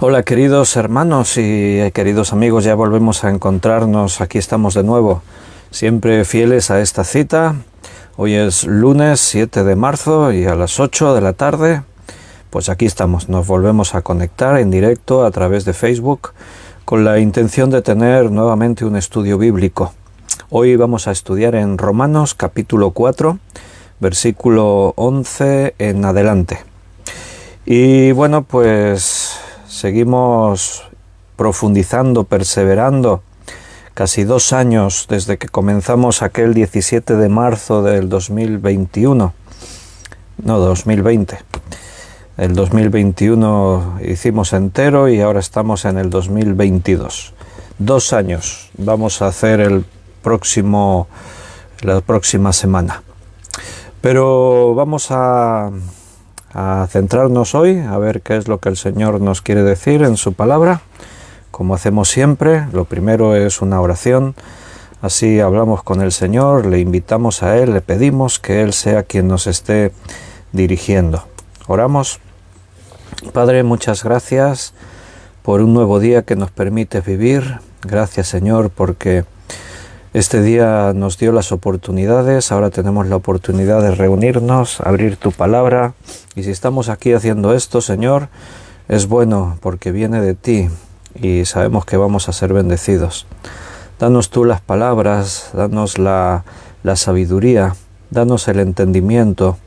Hola queridos hermanos y queridos amigos, ya volvemos a encontrarnos, aquí estamos de nuevo, siempre fieles a esta cita. Hoy es lunes 7 de marzo y a las 8 de la tarde, pues aquí estamos, nos volvemos a conectar en directo a través de Facebook con la intención de tener nuevamente un estudio bíblico. Hoy vamos a estudiar en Romanos capítulo 4, versículo 11 en adelante. Y bueno, pues seguimos profundizando, perseverando, casi 2 años desde que comenzamos aquel 17 de marzo del 2021, no, 2020. El 2021 hicimos entero y ahora estamos en el 2022. 2 años vamos a hacer la próxima semana. Pero vamos a centrarnos hoy, a ver qué es lo que el Señor nos quiere decir en su palabra. Como hacemos siempre, lo primero es una oración, así hablamos con el Señor, le invitamos a Él, le pedimos que Él sea quien nos esté dirigiendo. Oramos. Padre, muchas gracias por un nuevo día que nos permite vivir. Gracias, Señor, porque este día nos dio las oportunidades, ahora tenemos la oportunidad de reunirnos, abrir tu palabra, y si estamos aquí haciendo esto, Señor, es bueno porque viene de ti y sabemos que vamos a ser bendecidos. Danos tú las palabras, danos la sabiduría, danos el entendimiento.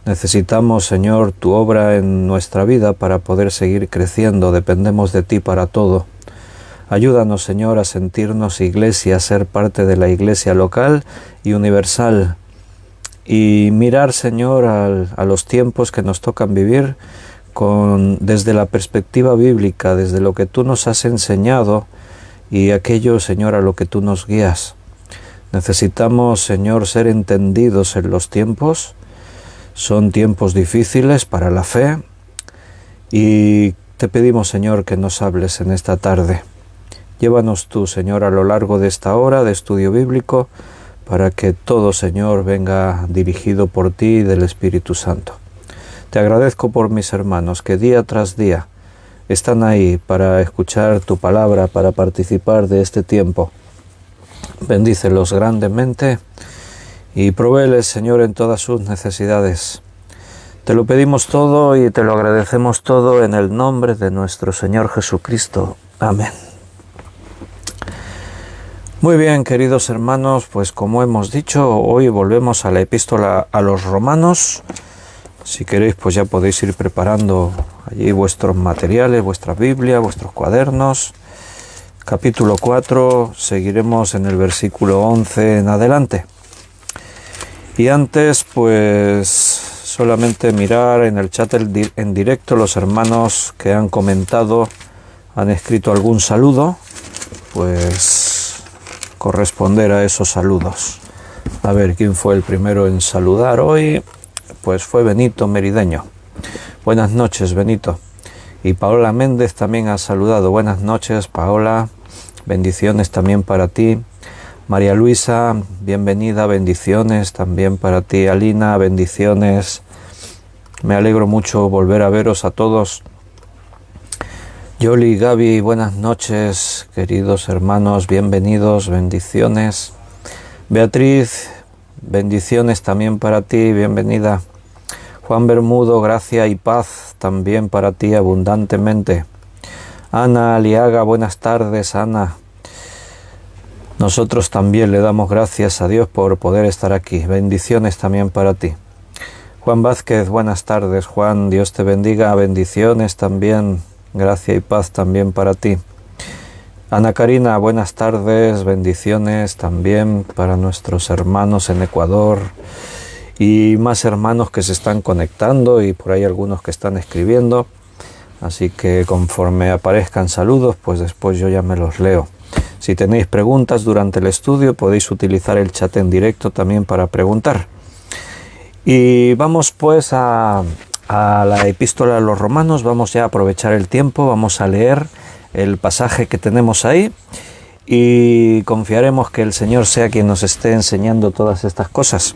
Necesitamos, Señor, tu obra en nuestra vida para poder seguir creciendo, dependemos de ti para todo. Ayúdanos, Señor, a sentirnos iglesia, a ser parte de la iglesia local y universal. Y mirar, Señor, a los tiempos que nos tocan vivir desde la perspectiva bíblica, desde lo que tú nos has enseñado y aquello, Señor, a lo que tú nos guías. Necesitamos, Señor, ser entendidos en los tiempos. Son tiempos difíciles para la fe y te pedimos, Señor, que nos hables en esta tarde. Llévanos tú, Señor, a lo largo de esta hora de estudio bíblico, para que todo, Señor, venga dirigido por ti y del Espíritu Santo. Te agradezco por mis hermanos que día tras día están ahí para escuchar tu palabra, para participar de este tiempo. Bendícelos grandemente y provéeles, Señor, en todas sus necesidades. Te lo pedimos todo y te lo agradecemos todo en el nombre de nuestro Señor Jesucristo. Amén. Muy bien, queridos hermanos, pues como hemos dicho, hoy volvemos a la epístola a los Romanos. Si queréis, pues ya podéis ir preparando allí vuestros materiales, vuestra Biblia, vuestros cuadernos. Capítulo 4, seguiremos en el versículo 11 en adelante. Y antes, pues solamente mirar en el chat en directo los hermanos que han comentado, han escrito algún saludo, pues corresponder a esos saludos. A ver, ¿quién fue el primero en saludar hoy? Pues fue Benito Merideño. Buenas noches, Benito. Y Paola Méndez también ha saludado. Buenas noches, Paola. Bendiciones también para ti. María Luisa, bienvenida, bendiciones también para ti. Alina, bendiciones. Me alegro mucho volver a veros a todos. Yoli, Gaby, buenas noches, queridos hermanos, bienvenidos, bendiciones. Beatriz, bendiciones también para ti, bienvenida. Juan Bermudo, gracia y paz también para ti abundantemente. Ana Aliaga, buenas tardes, Ana. Nosotros también le damos gracias a Dios por poder estar aquí. Bendiciones también para ti. Juan Vázquez, buenas tardes, Juan, Dios te bendiga, bendiciones también. Gracia y paz también para ti. Ana Karina, buenas tardes, bendiciones también para nuestros hermanos en Ecuador y más hermanos que se están conectando y por ahí algunos que están escribiendo. Así que conforme aparezcan saludos, pues después yo ya me los leo. Si tenéis preguntas durante el estudio, podéis utilizar el chat en directo también para preguntar. Y vamos pues a la epístola a los Romanos. Vamos ya a aprovechar el tiempo, vamos a leer el pasaje que tenemos ahí y confiaremos que el Señor sea quien nos esté enseñando todas estas cosas.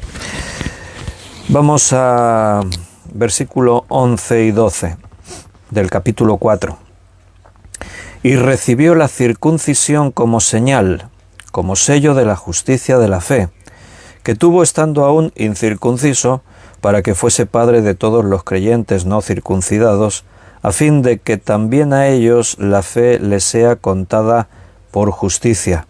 Vamos a versículo 11 y 12 del capítulo 4. y recibió la circuncisión como señal, como sello de la justicia de la fe, que tuvo estando aún incircunciso, para que fuese padre de todos los creyentes no circuncidados, a fin de que también a ellos la fe les sea contada por justicia,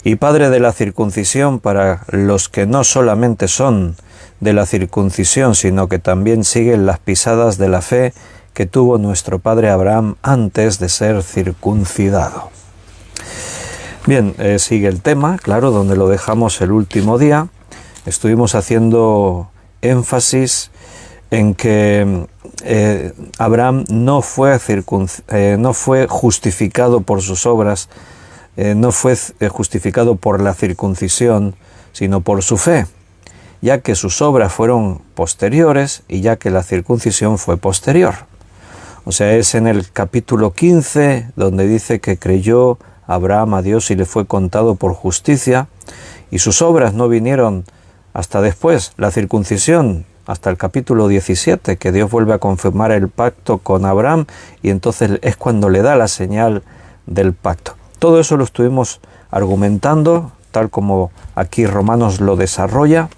y padre de la circuncisión para los que no solamente son de la circuncisión, sino que también siguen las pisadas de la fe que tuvo nuestro padre Abraham antes de ser circuncidado. Bien, sigue el tema, claro, donde lo dejamos el último día. Estuvimos haciendo énfasis en que Abraham no fue justificado por sus obras, no fue justificado por la circuncisión, sino por su fe, ya que sus obras fueron posteriores y ya que la circuncisión fue posterior. O sea, es en el capítulo 15 donde dice que creyó Abraham a Dios y le fue contado por justicia, y sus obras no vinieron hasta después, la circuncisión, hasta el capítulo 17, que Dios vuelve a confirmar el pacto con Abraham, y entonces es cuando le da la señal del pacto. Todo eso lo estuvimos argumentando, tal como aquí Romanos lo desarrolla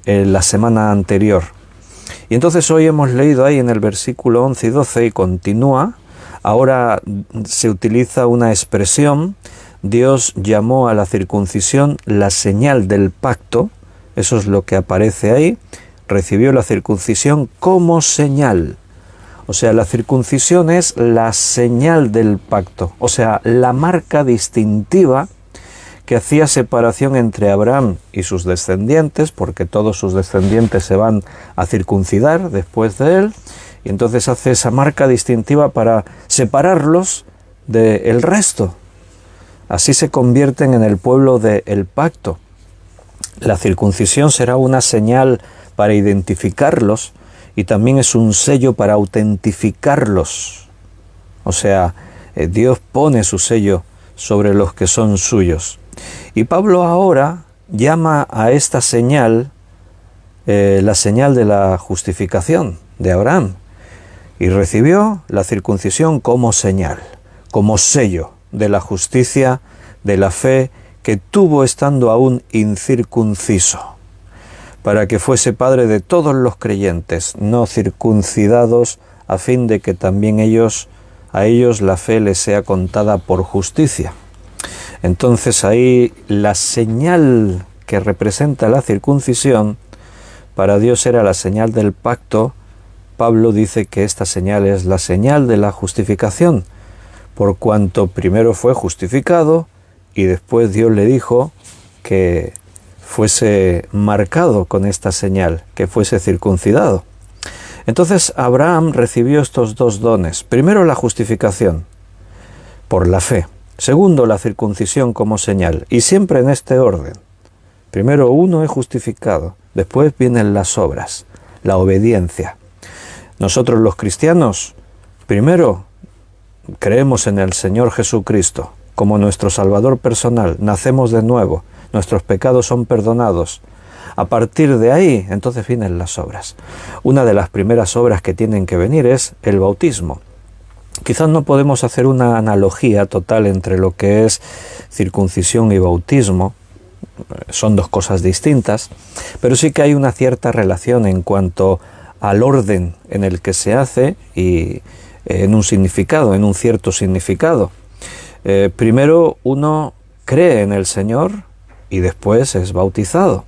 la semana anterior. Y entonces hoy hemos leído ahí en el versículo 11 y 12 y continúa. Ahora se utiliza una expresión: Dios llamó a la circuncisión la señal del pacto. Eso es lo que aparece ahí. Recibió la circuncisión como señal. O sea, la circuncisión es la señal del pacto. O sea, la marca distintiva que hacía separación entre Abraham y sus descendientes, porque todos sus descendientes se van a circuncidar después de él, y entonces hace esa marca distintiva para separarlos del resto. Así se convierten en el pueblo del pacto. La circuncisión será una señal para identificarlos y también es un sello para autentificarlos. O sea, Dios pone su sello sobre los que son suyos. Y Pablo ahora llama a esta señal la señal de la justificación de Abraham. Y recibió la circuncisión como señal, como sello de la justicia, de la fe que tuvo estando aún incircunciso, para que fuese padre de todos los creyentes no circuncidados, a fin de que también a ellos la fe les sea contada por justicia. Entonces ahí la señal que representa la circuncisión, para Dios era la señal del pacto. Pablo dice que esta señal es la señal de la justificación, por cuanto primero fue justificado y después Dios le dijo que fuese marcado con esta señal, que fuese circuncidado. Entonces Abraham recibió estos dos dones. Primero la justificación, por la fe. Segundo, la circuncisión como señal. Y siempre en este orden. Primero uno es justificado, después vienen las obras, la obediencia. Nosotros los cristianos, primero creemos en el Señor Jesucristo como nuestro Salvador personal, nacemos de nuevo, nuestros pecados son perdonados. A partir de ahí, entonces vienen las obras. Una de las primeras obras que tienen que venir es el bautismo. Quizás no podemos hacer una analogía total entre lo que es circuncisión y bautismo, son dos cosas distintas, pero sí que hay una cierta relación en cuanto al orden en el que se hace y en un significado, en un cierto significado. Primero uno cree en el Señor y después es bautizado.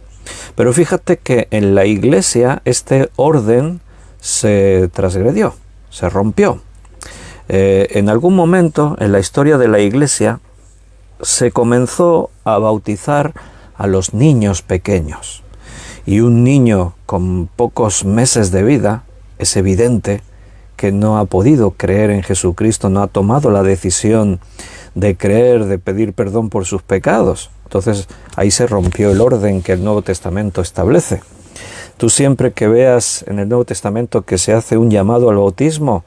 Pero fíjate que en la Iglesia este orden se transgredió, se rompió. En algún momento en la historia de la Iglesia se comenzó a bautizar a los niños pequeños. Y un niño con pocos meses de vida es evidente que no ha podido creer en Jesucristo, no ha tomado la decisión de creer, de pedir perdón por sus pecados. Entonces ahí se rompió el orden que el Nuevo Testamento establece. Tú siempre que veas en el Nuevo Testamento que se hace un llamado al bautismo,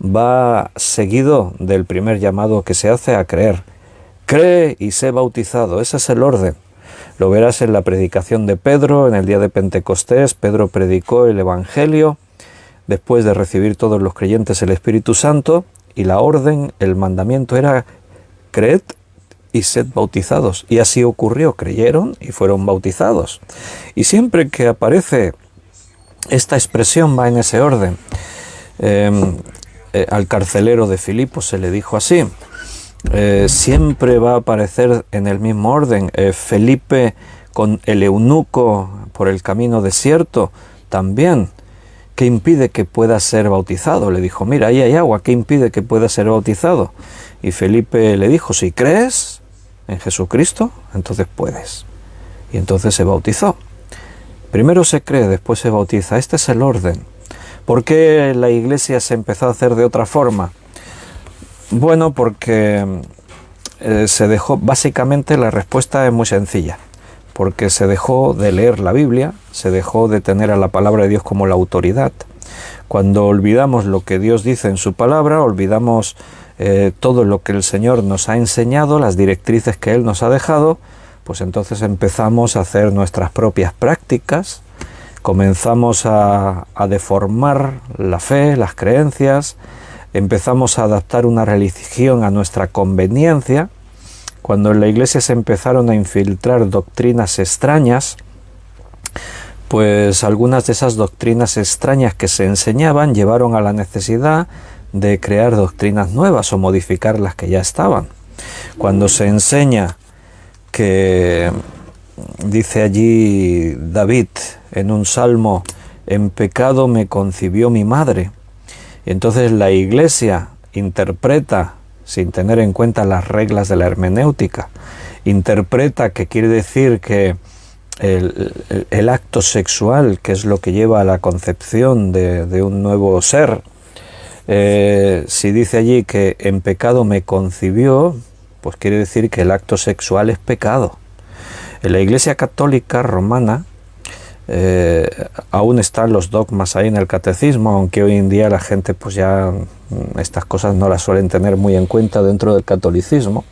va seguido del primer llamado que se hace a creer. Cree y sé bautizado, ese es el orden. Lo verás en la predicación de Pedro, en el día de Pentecostés. Pedro predicó el Evangelio después de recibir todos los creyentes el Espíritu Santo y la orden, el mandamiento era: creed y sed bautizados. Y así ocurrió, creyeron y fueron bautizados. Y siempre que aparece esta expresión va en ese orden. Al carcelero de Filipos se le dijo así. Siempre va a aparecer en el mismo orden. Felipe con el eunuco por el camino desierto también. ¿Qué impide que pueda ser bautizado? Le dijo: mira, ahí hay agua, ¿qué impide que pueda ser bautizado? Y Felipe le dijo: si crees en Jesucristo, entonces puedes. Y entonces se bautizó. Primero se cree, después se bautiza. Este es el orden. ¿Por qué la Iglesia se empezó a hacer de otra forma? Bueno, porque se dejó, básicamente la respuesta es muy sencilla. Porque se dejó de leer la Biblia, se dejó de tener a la palabra de Dios como la autoridad. Cuando olvidamos lo que Dios dice en su palabra, olvidamos todo lo que el Señor nos ha enseñado, las directrices que Él nos ha dejado, pues entonces empezamos a hacer nuestras propias prácticas, comenzamos a deformar la fe, las creencias, empezamos a adaptar una religión a nuestra conveniencia. Cuando en la Iglesia se empezaron a infiltrar doctrinas extrañas, pues algunas de esas doctrinas extrañas que se enseñaban llevaron a la necesidad de crear doctrinas nuevas o modificar las que ya estaban. Cuando se enseña que, dice allí David en un salmo: en pecado me concibió mi madre, y entonces la Iglesia interpreta, sin tener en cuenta las reglas de la hermenéutica, interpreta que quiere decir que el acto sexual, que es lo que lleva a la concepción de un nuevo ser, si dice allí que en pecado me concibió, pues quiere decir que el acto sexual es pecado. En la Iglesia Católica Romana aún están los dogmas ahí en el catecismo, aunque hoy en día la gente pues ya estas cosas no las suelen tener muy en cuenta dentro del catolicismo,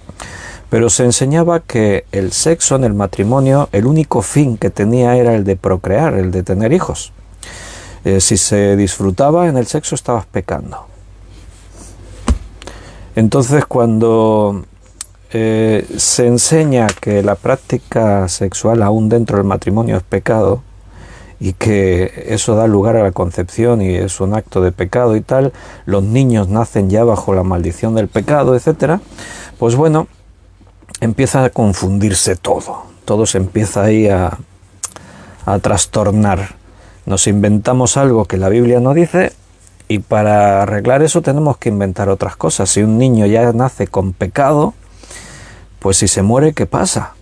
pero se enseñaba que el sexo en el matrimonio, el único fin que tenía era el de procrear, el de tener hijos. Si se disfrutaba en el sexo, estabas pecando. Entonces, cuando se enseña que la práctica sexual aún dentro del matrimonio es pecado, y que eso da lugar a la concepción y es un acto de pecado y tal, los niños nacen ya bajo la maldición del pecado, etcétera, pues bueno, empieza a confundirse todo se empieza ahí a trastornar. Nos inventamos algo que la Biblia no dice, y para arreglar eso tenemos que inventar otras cosas. Si un niño ya nace con pecado, pues si se muere, ¿qué pasa?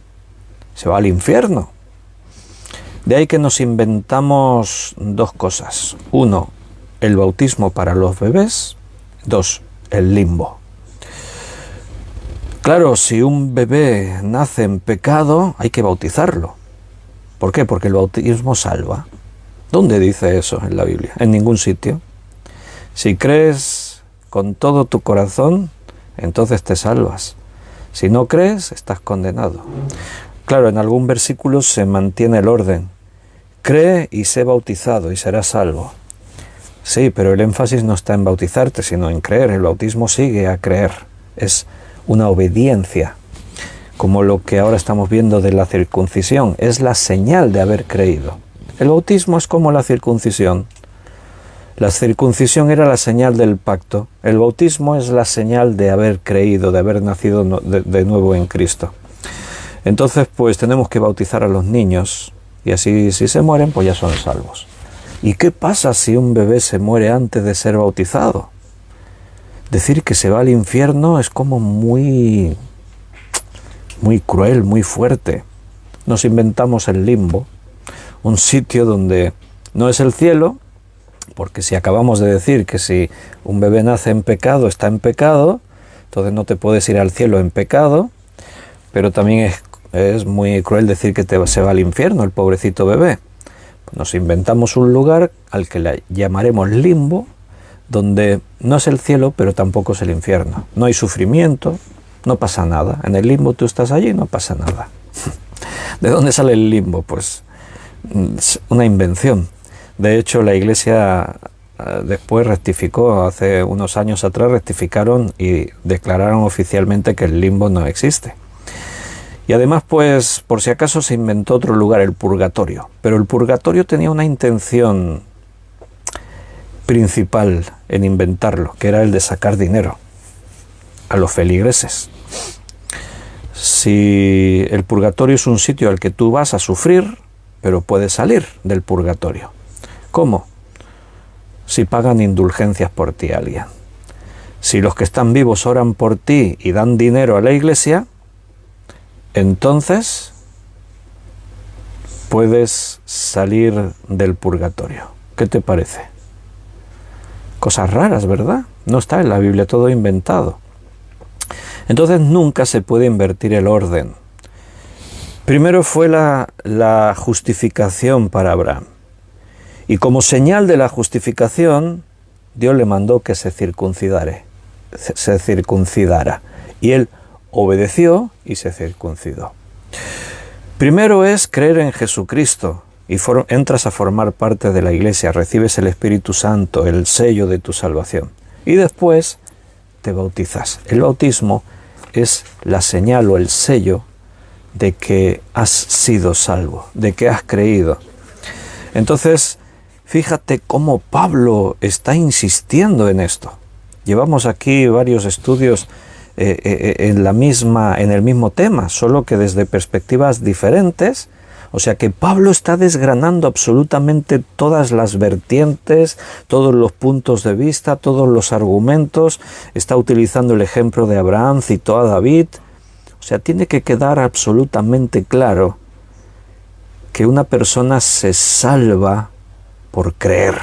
Se va al infierno. De ahí que nos inventamos dos cosas. Uno, el bautismo para los bebés. Dos, el limbo. Claro, si un bebé nace en pecado, hay que bautizarlo. ¿Por qué? Porque el bautismo salva. ¿Dónde dice eso en la Biblia? En ningún sitio. Si crees con todo tu corazón, entonces te salvas. Si no crees, estás condenado. Claro, en algún versículo se mantiene el orden. Cree y sé bautizado y serás salvo. Sí, pero el énfasis no está en bautizarte, sino en creer. El bautismo sigue a creer. Es una obediencia, como lo que ahora estamos viendo de la circuncisión. Es la señal de haber creído. El bautismo es como la circuncisión. La circuncisión era la señal del pacto. El bautismo es la señal de haber creído, de haber nacido de nuevo en Cristo. Entonces, pues tenemos que bautizar a los niños, y así si se mueren, pues ya son salvos. ¿Y qué pasa si un bebé se muere antes de ser bautizado? Decir que se va al infierno es como muy cruel, muy fuerte. Nos inventamos el limbo, un sitio donde no es el cielo, porque si acabamos de decir que si un bebé nace en pecado, está en pecado, entonces no te puedes ir al cielo en pecado, pero también es muy cruel decir que se va al infierno el pobrecito bebé. Nos inventamos un lugar al que le llamaremos limbo, donde no es el cielo, pero tampoco es el infierno. No hay sufrimiento, no pasa nada. En el limbo tú estás allí y no pasa nada. ¿De dónde sale el limbo? Pues una invención. De hecho, la Iglesia después rectificó, hace unos años atrás rectificaron y declararon oficialmente que el limbo no existe. Y además, pues, por si acaso se inventó otro lugar, el purgatorio. Pero el purgatorio tenía una intención principal en inventarlo, que era el de sacar dinero a los feligreses. Si el purgatorio es un sitio al que tú vas a sufrir, pero puedes salir del purgatorio. ¿Cómo? Si pagan indulgencias por ti a alguien. Si los que están vivos oran por ti y dan dinero a la iglesia, entonces puedes salir del purgatorio. ¿Qué te parece? Cosas raras, ¿verdad? No está en la Biblia, todo inventado. Entonces nunca se puede invertir el orden. Primero fue la justificación para Abraham. Y como señal de la justificación, Dios le mandó que se circuncidara. Y él obedeció y se circuncidó. Primero es creer en Jesucristo y entras a formar parte de la iglesia, recibes el Espíritu Santo, el sello de tu salvación. Y después te bautizas. El bautismo es la señal o el sello de que has sido salvo, de que has creído. Entonces, fíjate cómo Pablo está insistiendo en esto. Llevamos aquí varios estudios en el mismo tema, solo que desde perspectivas diferentes. O sea que Pablo está desgranando absolutamente todas las vertientes, todos los puntos de vista, todos los argumentos. Está utilizando el ejemplo de Abraham, citó a David. O sea, tiene que quedar absolutamente claro que una persona se salva por creer.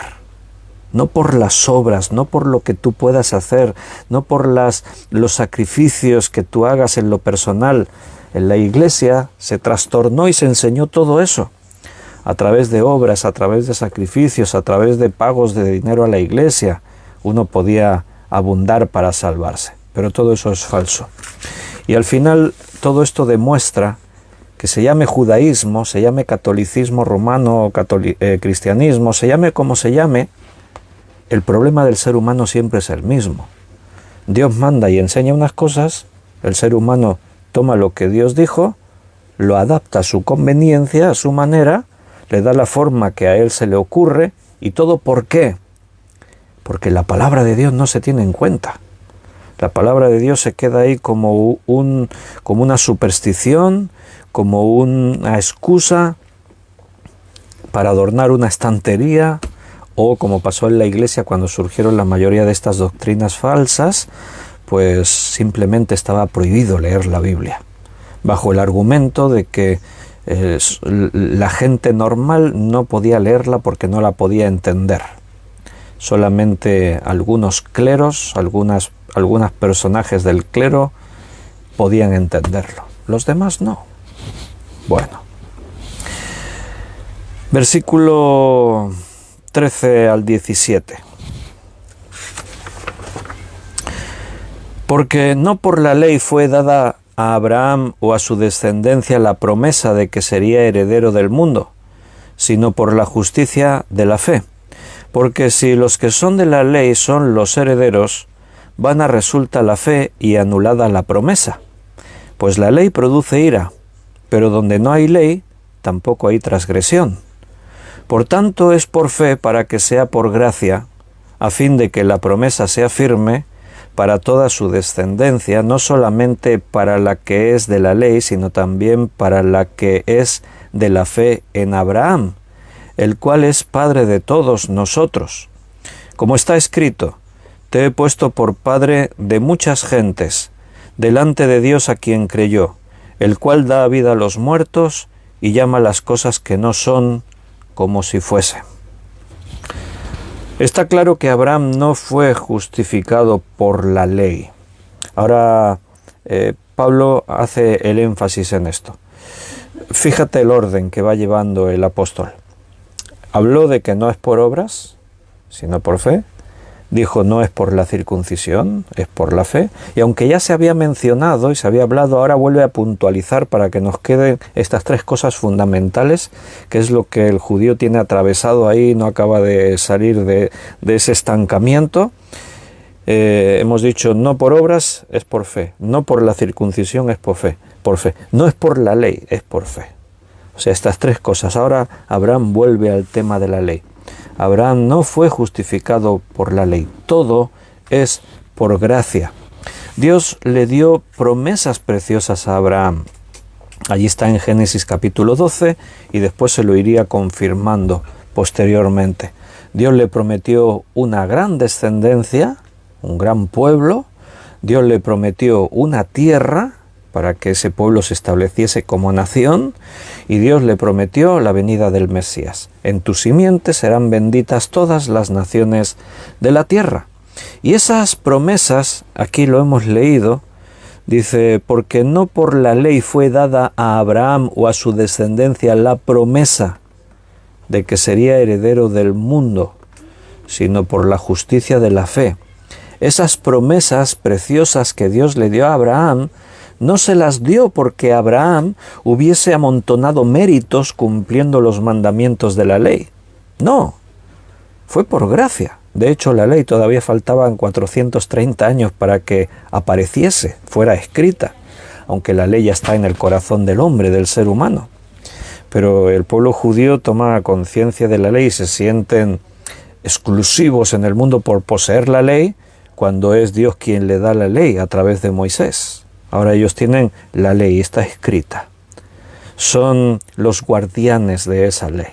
No por las obras, no por lo que tú puedas hacer, no por los sacrificios que tú hagas en lo personal. En la iglesia se trastornó y se enseñó todo eso. A través de obras, a través de sacrificios, a través de pagos de dinero a la iglesia, uno podía abundar para salvarse. Pero todo eso es falso. Y al final todo esto demuestra que se llame judaísmo, se llame catolicismo romano, cristianismo, se llame como se llame, el problema del ser humano siempre es el mismo. Dios manda y enseña unas cosas, el ser humano toma lo que Dios dijo, lo adapta a su conveniencia, a su manera, le da la forma que a él se le ocurre, y todo ¿por qué? Porque la palabra de Dios no se tiene en cuenta. La palabra de Dios se queda ahí como una superstición, como una excusa para adornar una estantería, o como pasó en la iglesia cuando surgieron la mayoría de estas doctrinas falsas, pues simplemente estaba prohibido leer la Biblia, bajo el argumento de que la gente normal no podía leerla porque no la podía entender. Solamente algunos cleros, algunos personajes del clero podían entenderlo, los demás no. Bueno, versículo 13 al 17. Porque no por la ley fue dada a Abraham o a su descendencia la promesa de que sería heredero del mundo, sino por la justicia de la fe. Porque si los que son de la ley son los herederos, vana resulta la fe y anulada la promesa. Pues la ley produce ira, pero donde no hay ley, tampoco hay transgresión. Por tanto es por fe para que sea por gracia, a fin de que la promesa sea firme para toda su descendencia, no solamente para la que es de la ley, sino también para la que es de la fe en Abraham, el cual es Padre de todos nosotros. Como está escrito, te he puesto por Padre de muchas gentes, delante de Dios a quien creyó, el cual da vida a los muertos y llama las cosas que no son como si fuesen. Está claro que Abraham no fue justificado por la ley. Ahora Pablo hace el énfasis en esto. Fíjate el orden que va llevando el apóstol. Habló de que no es por obras, sino por fe. dijo no es por la circuncisión, es por la fe. Y aunque ya se había mencionado y se había hablado, ahora vuelve a puntualizar para que nos queden estas tres cosas fundamentales, que es lo que el judío tiene atravesado ahí, no acaba de salir de ese estancamiento. Hemos dicho no por obras, es por fe. No por la circuncisión, es por fe. No es por la ley, es por fe. O sea, estas tres cosas. Ahora Abraham vuelve al tema de la ley. Abraham no fue justificado por la ley, todo es por gracia. Dios le dio promesas preciosas a Abraham. Allí está en Génesis capítulo 12 y después se lo iría confirmando posteriormente. Dios le prometió una gran descendencia, un gran pueblo. Dios le prometió una tierra para que ese pueblo se estableciese como nación, y Dios le prometió la venida del Mesías. En tu simiente serán benditas todas las naciones de la tierra. Y esas promesas, aquí lo hemos leído, dice, porque no por la ley fue dada a Abraham o a su descendencia la promesa de que sería heredero del mundo, sino por la justicia de la fe. Esas promesas preciosas que Dios le dio a Abraham, no se las dio porque Abraham hubiese amontonado méritos cumpliendo los mandamientos de la ley. No, fue por gracia. De hecho, la ley todavía faltaban 430 años para que apareciese, fuera escrita, aunque la ley ya está en el corazón del hombre, del ser humano. Pero el pueblo judío toma conciencia de la ley y se sienten exclusivos en el mundo por poseer la ley, cuando es Dios quien le da la ley a través de Moisés. Ahora ellos tienen la ley, está escrita. Son los guardianes de esa ley.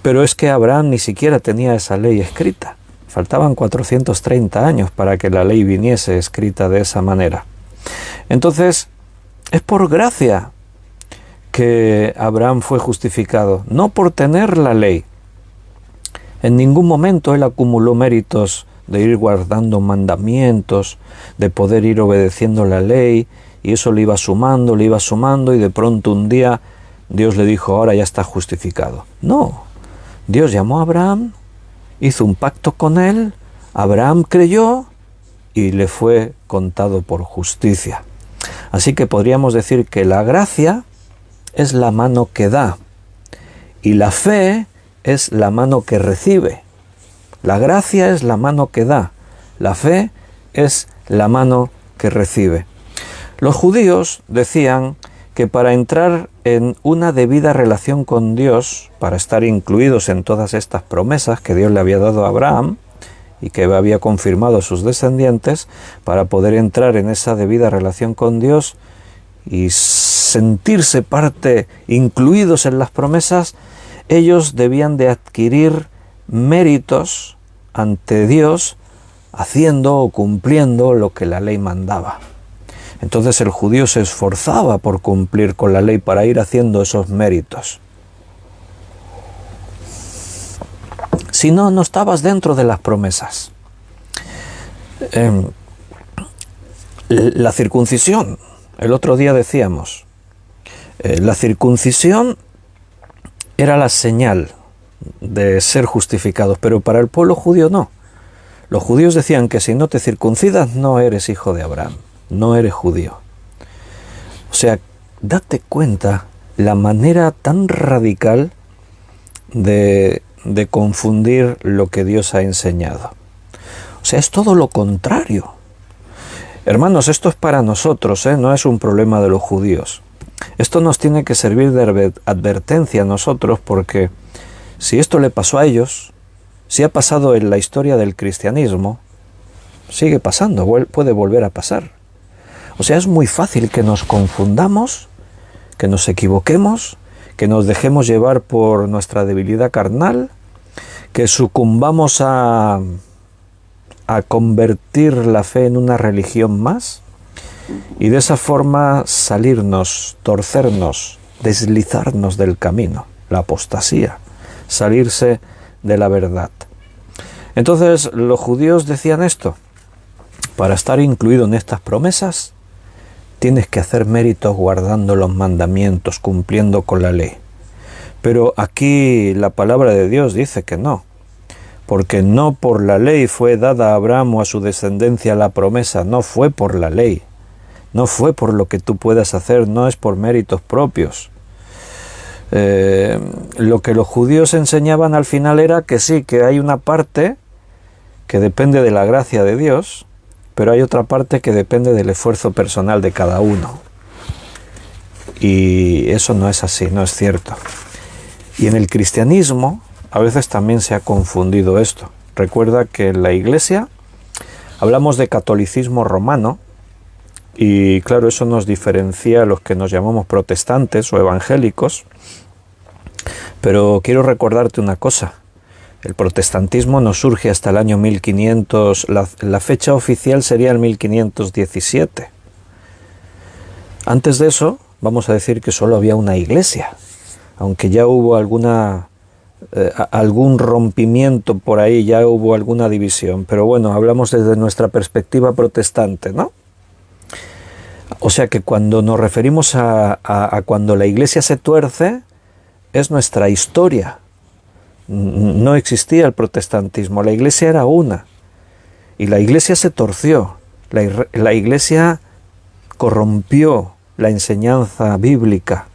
Pero es que Abraham ni siquiera tenía esa ley escrita. Faltaban 430 años para que la ley viniese escrita de esa manera. Entonces, es por gracia que Abraham fue justificado, no por tener la ley. En ningún momento él acumuló méritos de ir guardando mandamientos, de poder ir obedeciendo la ley, y eso le iba sumando, y de pronto un día Dios le dijo, ahora ya está justificado. No, Dios llamó a Abraham, hizo un pacto con él, Abraham creyó y le fue contado por justicia. Así que podríamos decir que la gracia es la mano que da y la fe es la mano que recibe. La gracia es la mano que da, la fe es la mano que recibe. Los judíos decían que para entrar en una debida relación con Dios, para estar incluidos en todas estas promesas que Dios le había dado a Abraham y que había confirmado a sus descendientes, para poder entrar en esa debida relación con Dios y sentirse parte, incluidos en las promesas, ellos debían de adquirir méritos ante Dios haciendo o cumpliendo lo que la ley mandaba. Entonces el judío se esforzaba por cumplir con la ley para ir haciendo esos méritos. Si no, no estabas dentro de las promesas. La circuncisión, el otro día decíamos, la circuncisión era la señal de ser justificados, pero para el pueblo judío no. Los judíos decían que si no te circuncidas no eres hijo de Abraham, no eres judío. O sea, date cuenta la manera tan radical de confundir lo que Dios ha enseñado. O sea, es todo lo contrario. Hermanos, esto es para nosotros, no es un problema de los judíos. Esto nos tiene que servir de advertencia a nosotros, porque si esto le pasó a ellos, si ha pasado en la historia del cristianismo, sigue pasando, puede volver a pasar. O sea, es muy fácil que nos confundamos, que nos equivoquemos, que nos dejemos llevar por nuestra debilidad carnal, que sucumbamos a convertir la fe en una religión más, y de esa forma salirnos, torcernos, deslizarnos del camino, la apostasía, salirse de la verdad. Entonces los judíos decían esto: para estar incluido en estas promesas tienes que hacer méritos guardando los mandamientos, cumpliendo con la ley. Pero aquí la palabra de Dios dice que no, porque no por la ley fue dada a Abraham o a su descendencia la promesa, no fue por la ley, no fue por lo que tú puedas hacer, no es por méritos propios. Lo que los judíos enseñaban al final era que sí, que hay una parte que depende de la gracia de Dios, pero hay otra parte que depende del esfuerzo personal de cada uno. Y eso no es así, no es cierto. Y en el cristianismo a veces también se ha confundido esto. Recuerda que en la Iglesia hablamos de catolicismo romano y claro, eso nos diferencia a los que nos llamamos protestantes o evangélicos. Pero quiero recordarte una cosa. El protestantismo no surge hasta el año 1500, la fecha oficial sería el 1517. Antes de eso, vamos a decir que solo había una iglesia, aunque ya hubo algún rompimiento por ahí, ya hubo alguna división, pero bueno, hablamos desde nuestra perspectiva protestante, ¿no? O sea que cuando nos referimos a cuando la iglesia se tuerce, es nuestra historia. No existía el protestantismo, la iglesia era una, y la iglesia se torció, la iglesia corrompió la enseñanza bíblica,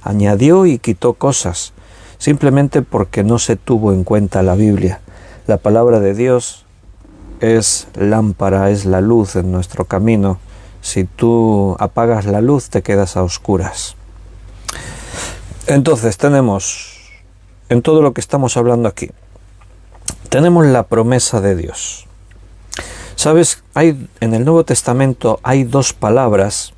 añadió y quitó cosas, simplemente porque no se tuvo en cuenta la Biblia. La palabra de Dios es lámpara, es la luz en nuestro camino. Si tú apagas la luz, te quedas a oscuras. Entonces tenemos, en todo lo que estamos hablando aquí, tenemos la promesa de Dios. ¿Sabes? En el Nuevo Testamento hay dos palabras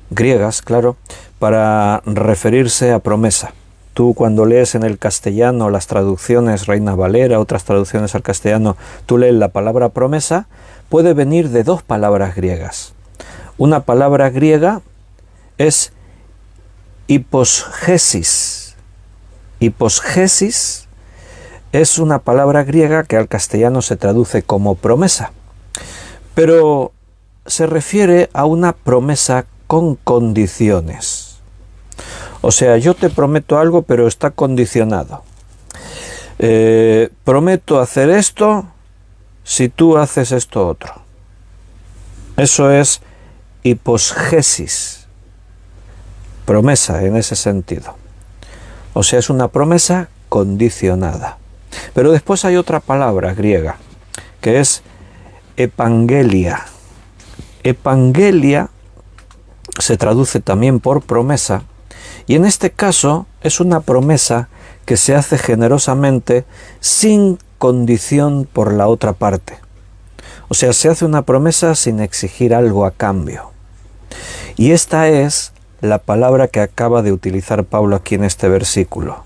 griegas, claro, para referirse a promesa. Tú cuando lees en el castellano las traducciones Reina Valera, otras traducciones al castellano, tú lees la palabra promesa, puede venir de dos palabras griegas. Una palabra griega es hiposgesis. Hiposgesis es una palabra griega que al castellano se traduce como promesa, pero se refiere a una promesa con condiciones. O sea, yo te prometo algo, pero está condicionado. Prometo hacer esto si tú haces esto otro. Eso es hiposgesis. Promesa en ese sentido. O sea, es una promesa condicionada. Pero después hay otra palabra griega, que es epangelia. Epangelia se traduce también por promesa, y en este caso es una promesa que se hace generosamente sin condición por la otra parte. O sea, se hace una promesa sin exigir algo a cambio. Y esta es la palabra que acaba de utilizar Pablo aquí en este versículo,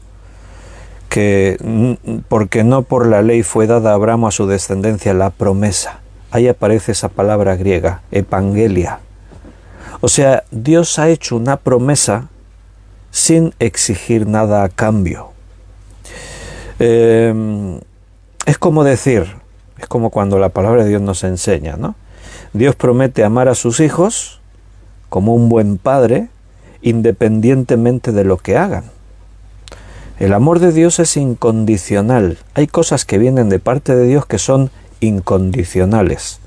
que porque no por la ley fue dada a Abraham a su descendencia la promesa. Ahí aparece esa palabra griega, epangelia. O sea, Dios ha hecho una promesa sin exigir nada a cambio. Es como decir, es como cuando la palabra de Dios nos enseña, ¿no? Dios promete amar a sus hijos como un buen padre, independientemente de lo que hagan. El amor de Dios es incondicional. Hay cosas que vienen de parte de Dios que son incondicionales.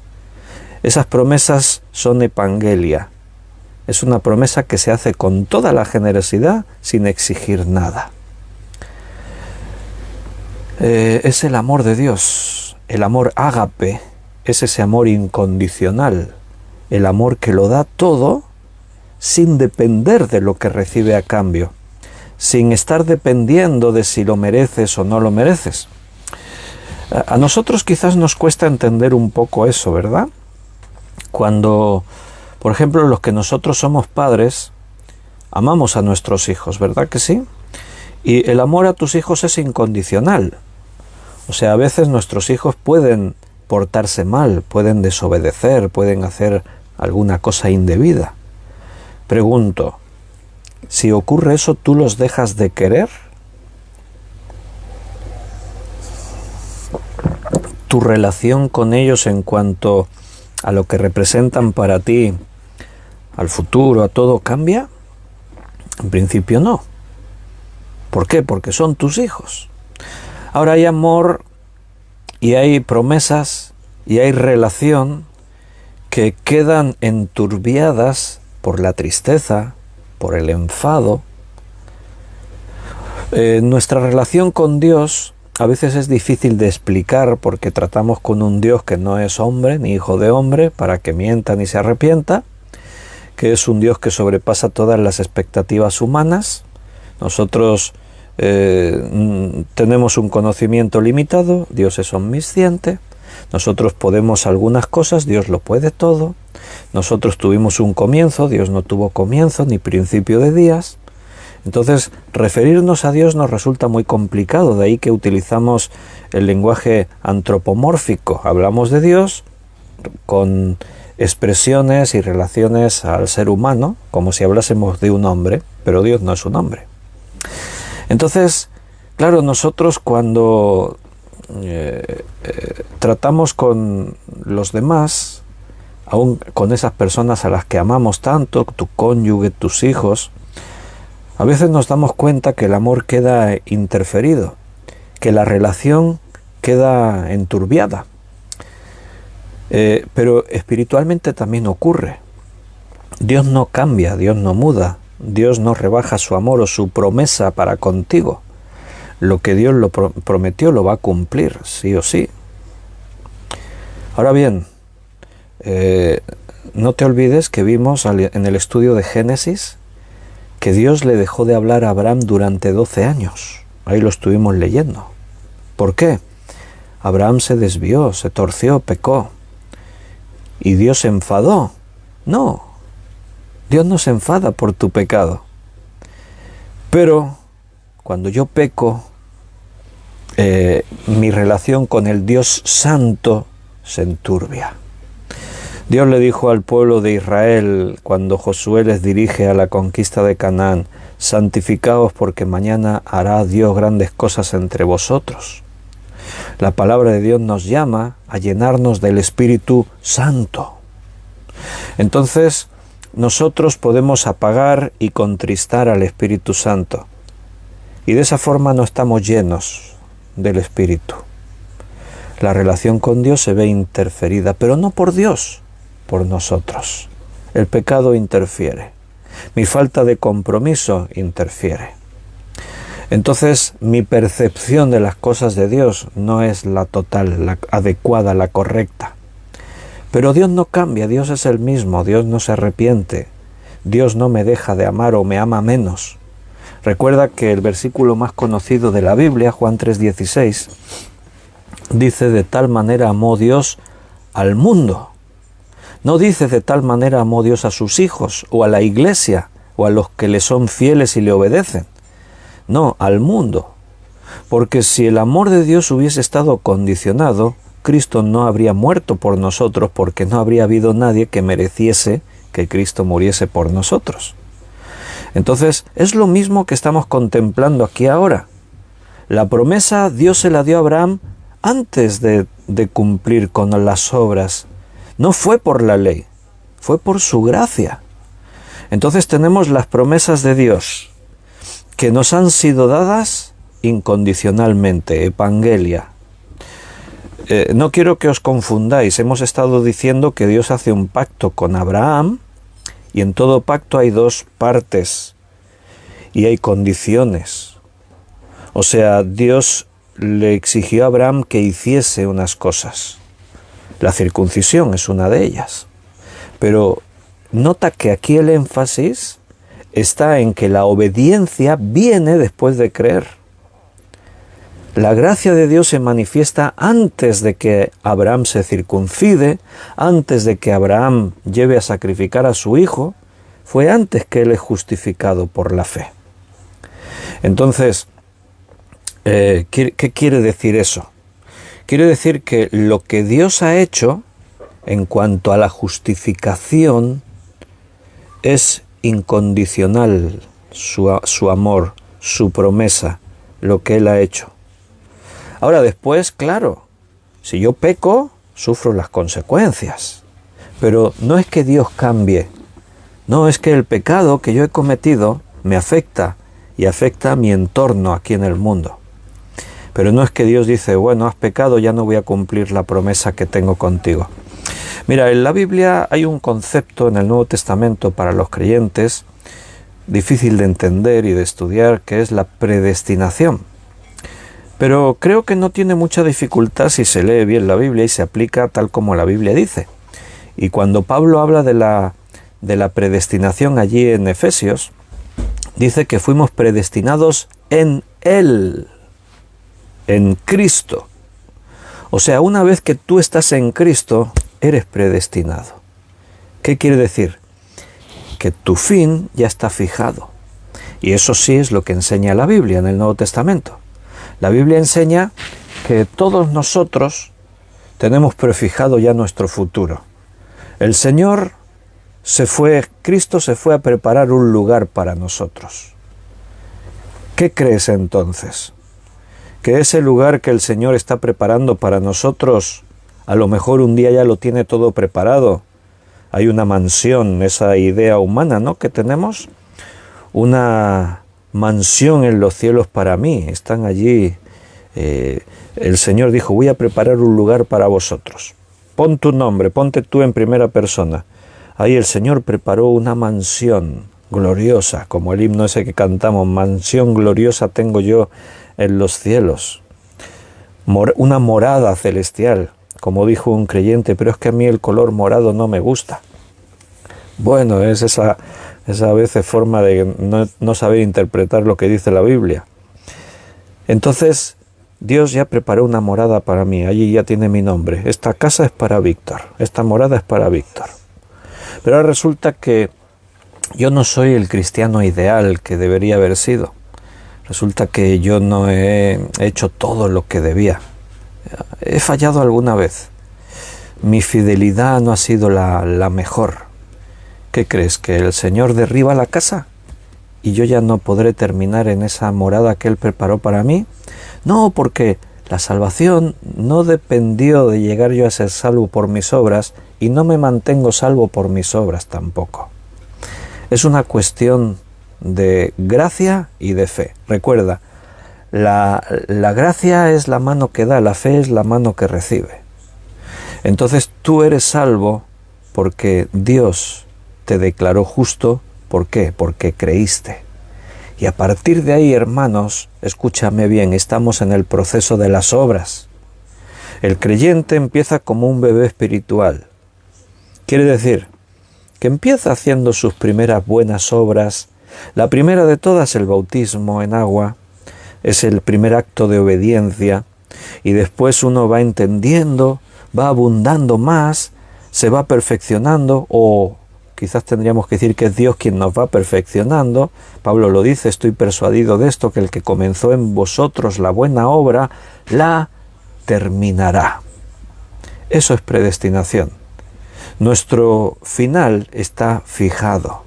Esas promesas son epangelia. Es una promesa que se hace con toda la generosidad sin exigir nada. Es el amor de Dios. El amor ágape es ese amor incondicional. El amor que lo da todo sin depender de lo que recibe a cambio. Sin estar dependiendo de si lo mereces o no lo mereces. A nosotros quizás nos cuesta entender un poco eso, ¿verdad? Cuando, por ejemplo, los que nosotros somos padres, amamos a nuestros hijos, ¿verdad que sí? Y el amor a tus hijos es incondicional. O sea, a veces nuestros hijos pueden portarse mal, pueden desobedecer, pueden hacer alguna cosa indebida. Pregunto, si ocurre eso, ¿tú los dejas de querer? ¿Tu relación con ellos en cuanto a lo que representan para ti, al futuro, a todo, cambia? En principio no. ¿Por qué? Porque son tus hijos. Ahora hay amor y hay promesas y hay relación que quedan enturbiadas por la tristeza, por el enfado. Nuestra relación con Dios a veces es difícil de explicar porque tratamos con un Dios que no es hombre ni hijo de hombre para que mienta ni se arrepienta, que es un Dios que sobrepasa todas las expectativas humanas. Nosotros tenemos un conocimiento limitado, Dios es omnisciente. Nosotros podemos algunas cosas, Dios lo puede todo. Nosotros tuvimos un comienzo, Dios no tuvo comienzo ni principio de días. Entonces, referirnos a Dios nos resulta muy complicado, de ahí que utilizamos el lenguaje antropomórfico. Hablamos de Dios con expresiones y relaciones al ser humano, como si hablásemos de un hombre, pero Dios no es un hombre. Entonces, claro, nosotros cuando tratamos con los demás, aún con esas personas a las que amamos tanto, tu cónyuge, tus hijos, a veces nos damos cuenta que el amor queda interferido, que la relación queda enturbiada. Pero espiritualmente también ocurre. Dios no cambia, Dios no muda, Dios no rebaja su amor o su promesa para contigo. Lo que Dios lo prometió lo va a cumplir, sí o sí. Ahora bien, no te olvides que vimos en el estudio de Génesis que Dios le dejó de hablar a Abraham durante 12 años. Ahí lo estuvimos leyendo. ¿Por qué? Abraham se desvió, se torció, pecó. ¿Y Dios se enfadó? No, Dios no se enfada por tu pecado. Pero cuando yo peco, mi relación con el Dios Santo se enturbia. Dios le dijo al pueblo de Israel cuando Josué les dirige a la conquista de Canaán: santificaos porque mañana hará Dios grandes cosas entre vosotros. La palabra de Dios nos llama a llenarnos del Espíritu Santo. Entonces, nosotros podemos apagar y contristar al Espíritu Santo. Y de esa forma no estamos llenos del Espíritu. La relación con Dios se ve interferida, pero no por Dios, por nosotros. El pecado interfiere. Mi falta de compromiso interfiere. Entonces, mi percepción de las cosas de Dios no es la total, la adecuada, la correcta. Pero Dios no cambia, Dios es el mismo, Dios no se arrepiente, Dios no me deja de amar o me ama menos. Recuerda que el versículo más conocido de la Biblia, Juan 3:16, dice: de tal manera amó Dios al mundo. No dice de tal manera amó Dios a sus hijos, o a la iglesia, o a los que le son fieles y le obedecen. No, al mundo. Porque si el amor de Dios hubiese estado condicionado, Cristo no habría muerto por nosotros, porque no habría habido nadie que mereciese que Cristo muriese por nosotros. Entonces, es lo mismo que estamos contemplando aquí ahora. La promesa Dios se la dio a Abraham antes de cumplir con las obras. No fue por la ley, fue por su gracia. Entonces tenemos las promesas de Dios que nos han sido dadas incondicionalmente, evangelia. No quiero que os confundáis, hemos estado diciendo que Dios hace un pacto con Abraham, y en todo pacto hay dos partes y hay condiciones. O sea, Dios le exigió a Abraham que hiciese unas cosas. La circuncisión es una de ellas. Pero nota que aquí el énfasis está en que la obediencia viene después de creer. La gracia de Dios se manifiesta antes de que Abraham se circuncide, antes de que Abraham lleve a sacrificar a su hijo, fue antes que él es justificado por la fe. Entonces, ¿qué quiere decir eso? Quiere decir que lo que Dios ha hecho en cuanto a la justificación es incondicional, su amor, su promesa, lo que Él ha hecho. Ahora después, claro, si yo peco, sufro las consecuencias. Pero no es que Dios cambie, no es que el pecado que yo he cometido me afecta y afecta a mi entorno aquí en el mundo. Pero no es que Dios dice, bueno, has pecado, ya no voy a cumplir la promesa que tengo contigo. Mira, en la Biblia hay un concepto en el Nuevo Testamento para los creyentes difícil de entender y de estudiar, que es la predestinación. Pero creo que no tiene mucha dificultad si se lee bien la Biblia y se aplica tal como la Biblia dice. Y cuando Pablo habla de la predestinación allí en Efesios, dice que fuimos predestinados en Él, en Cristo. O sea, una vez que tú estás en Cristo, eres predestinado. ¿Qué quiere decir? Que tu fin ya está fijado. Y eso sí es lo que enseña la Biblia en el Nuevo Testamento. La Biblia enseña que todos nosotros tenemos prefijado ya nuestro futuro. El Señor Cristo se fue a preparar un lugar para nosotros. ¿Qué crees entonces? ¿Que ese lugar que el Señor está preparando para nosotros, a lo mejor un día ya lo tiene todo preparado? Hay una mansión, esa idea humana, ¿no?, que tenemos, una mansión en los cielos para mí, están allí. El Señor dijo, voy a preparar un lugar para vosotros. Pon tu nombre, ponte tú en primera persona. Ahí el Señor preparó una mansión gloriosa, como el himno ese que cantamos, mansión gloriosa tengo yo en los cielos. Una morada celestial, como dijo un creyente, pero es que a mí el color morado no me gusta. Bueno, es esa a veces forma de no saber interpretar lo que dice la Biblia. Entonces, Dios ya preparó una morada para mí, allí ya tiene mi nombre. Esta casa es para Víctor, esta morada es para Víctor. Pero ahora resulta que yo no soy el cristiano ideal que debería haber sido. Resulta que yo no he hecho todo lo que debía. He fallado alguna vez. Mi fidelidad no ha sido la mejor. ¿Qué crees? ¿Que el Señor derriba la casa y yo ya no podré terminar en esa morada que Él preparó para mí? No, porque la salvación no dependió de llegar yo a ser salvo por mis obras y no me mantengo salvo por mis obras tampoco. Es una cuestión de gracia y de fe. Recuerda, la gracia es la mano que da, la fe es la mano que recibe. Entonces tú eres salvo porque Dios te declaró justo. ¿Por qué? Porque creíste. Y a partir de ahí, hermanos, escúchame bien, estamos en el proceso de las obras. El creyente empieza como un bebé espiritual. Quiere decir que empieza haciendo sus primeras buenas obras. La primera de todas, el bautismo en agua, es el primer acto de obediencia. Y después uno va entendiendo, va abundando más, se va perfeccionando, o quizás tendríamos que decir que es Dios quien nos va perfeccionando. Pablo lo dice, estoy persuadido de esto, que el que comenzó en vosotros la buena obra, la terminará. Eso es predestinación. Nuestro final está fijado.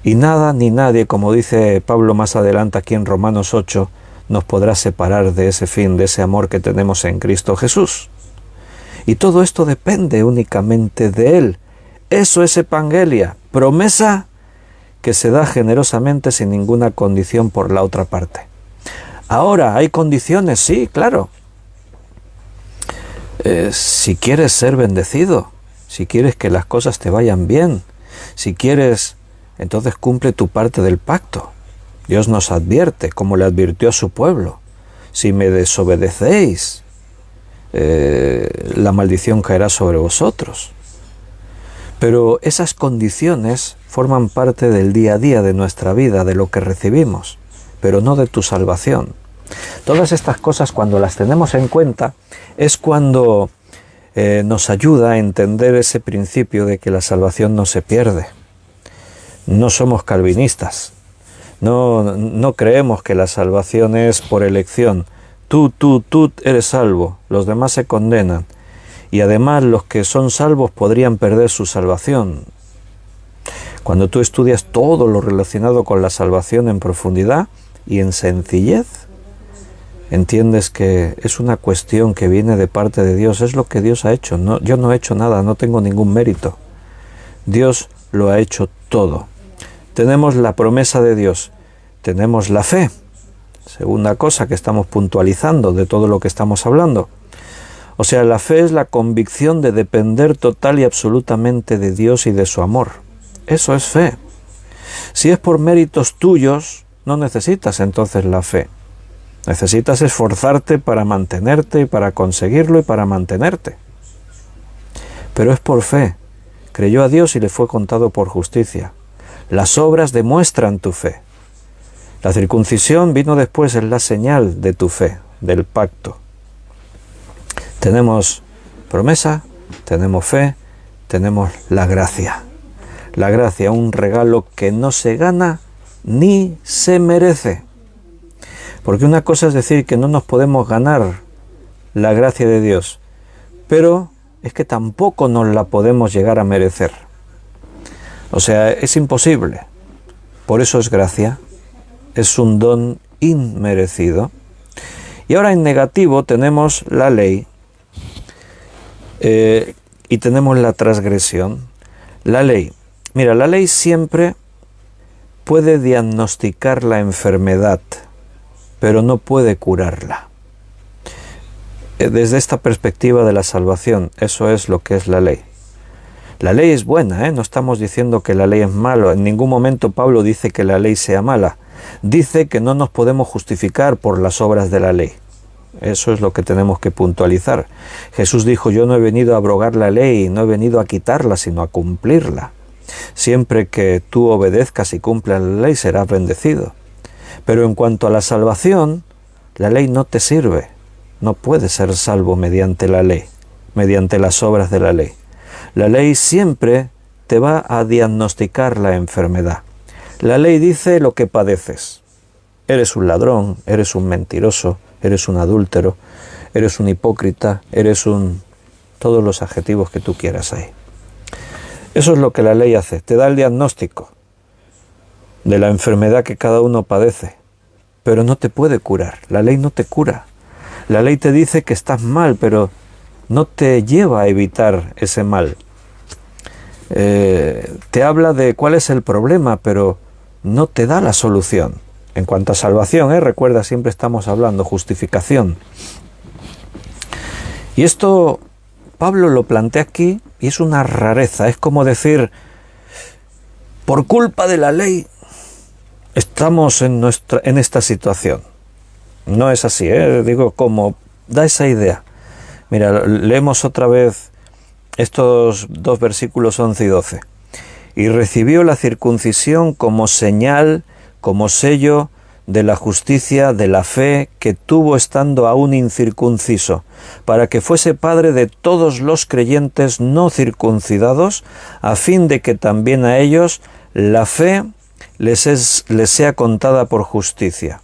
Y nada ni nadie, como dice Pablo más adelante aquí en Romanos 8, nos podrá separar de ese fin, de ese amor que tenemos en Cristo Jesús. Y todo esto depende únicamente de Él. Eso es evangelia, promesa que se da generosamente sin ninguna condición por la otra parte. Ahora, ¿hay condiciones? Sí, claro. Si quieres ser bendecido, si quieres que las cosas te vayan bien, si quieres, entonces cumple tu parte del pacto. Dios nos advierte, como le advirtió a su pueblo. Si me desobedecéis, la maldición caerá sobre vosotros. Pero esas condiciones forman parte del día a día de nuestra vida, de lo que recibimos, pero no de tu salvación. Todas estas cosas, cuando las tenemos en cuenta, es cuando nos ayuda a entender ese principio de que la salvación no se pierde. No somos calvinistas. No creemos que la salvación es por elección. Tú eres salvo, los demás se condenan. Y además los que son salvos podrían perder su salvación. Cuando tú estudias todo lo relacionado con la salvación en profundidad y en sencillez, entiendes que es una cuestión que viene de parte de Dios. Es lo que Dios ha hecho. Yo no he hecho nada, no tengo ningún mérito. Dios lo ha hecho todo. Tenemos la promesa de Dios, tenemos la fe. segunda cosa que estamos puntualizando de todo lo que estamos hablando. O sea, la fe es la convicción de depender total y absolutamente de Dios y de su amor. Eso es fe. Si es por méritos tuyos, no necesitas entonces la fe. Necesitas esforzarte para mantenerte y para conseguirlo y para mantenerte. Pero es por fe. Creyó a Dios y le fue contado por justicia. Las obras demuestran tu fe. La circuncisión vino después, es la señal de tu fe, del pacto. Tenemos promesa, tenemos fe, tenemos la gracia. La gracia, un regalo que no se gana ni se merece. Porque una cosa es decir que no nos podemos ganar la gracia de Dios, pero es que tampoco nos la podemos llegar a merecer. O sea, es imposible. Por eso es gracia. Es un don inmerecido. Y ahora en negativo tenemos la ley y tenemos la transgresión. La ley. Mira, la ley siempre puede diagnosticar la enfermedad, pero no puede curarla. Desde esta perspectiva de la salvación, eso es lo que es la ley. La ley es buena, no estamos diciendo que la ley es mala. En ningún momento Pablo dice que la ley sea mala. Dice que no nos podemos justificar por las obras de la ley. Eso es lo que tenemos que puntualizar. Jesús dijo, yo no he venido a abrogar la ley, no he venido a quitarla, sino a cumplirla. Siempre que tú obedezcas y cumplas la ley, serás bendecido. Pero en cuanto a la salvación, la ley no te sirve. No puedes ser salvo mediante la ley, mediante las obras de la ley. La ley siempre te va a diagnosticar la enfermedad. La ley dice lo que padeces. Eres un ladrón, eres un mentiroso, eres un adúltero, eres un hipócrita, todos los adjetivos que tú quieras ahí. Eso es lo que la ley hace, te da el diagnóstico de la enfermedad que cada uno padece, pero no te puede curar, la ley no te cura. La ley te dice que estás mal, pero no te lleva a evitar ese mal. Te habla de cuál es el problema, pero no te da la solución. En cuanto a salvación, recuerda, siempre estamos hablando, justificación. Y esto Pablo lo plantea aquí y es una rareza. Es como decir, por culpa de la ley estamos en esta situación. No es así, digo, como da esa idea. Mira, leemos otra vez estos dos versículos 11 y 12. Y recibió la circuncisión como señal, como sello de la justicia, de la fe que tuvo estando aún incircunciso, para que fuese padre de todos los creyentes no circuncidados, a fin de que también a ellos la fe les sea contada por justicia.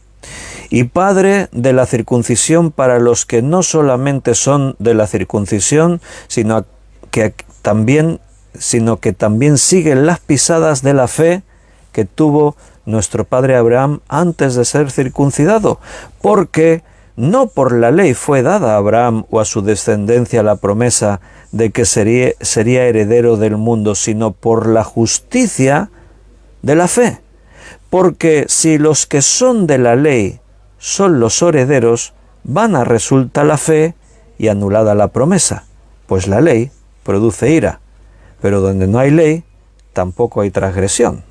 Y padre de la circuncisión para los que no solamente son de la circuncisión, sino que también siguen las pisadas de la fe que tuvo nuestro padre Abraham antes de ser circuncidado, porque no por la ley fue dada a Abraham o a su descendencia la promesa de que sería heredero del mundo, sino por la justicia de la fe. Porque si los que son de la ley son los herederos, vana resulta la fe y anulada la promesa, pues la ley produce ira, pero donde no hay ley, tampoco hay transgresión.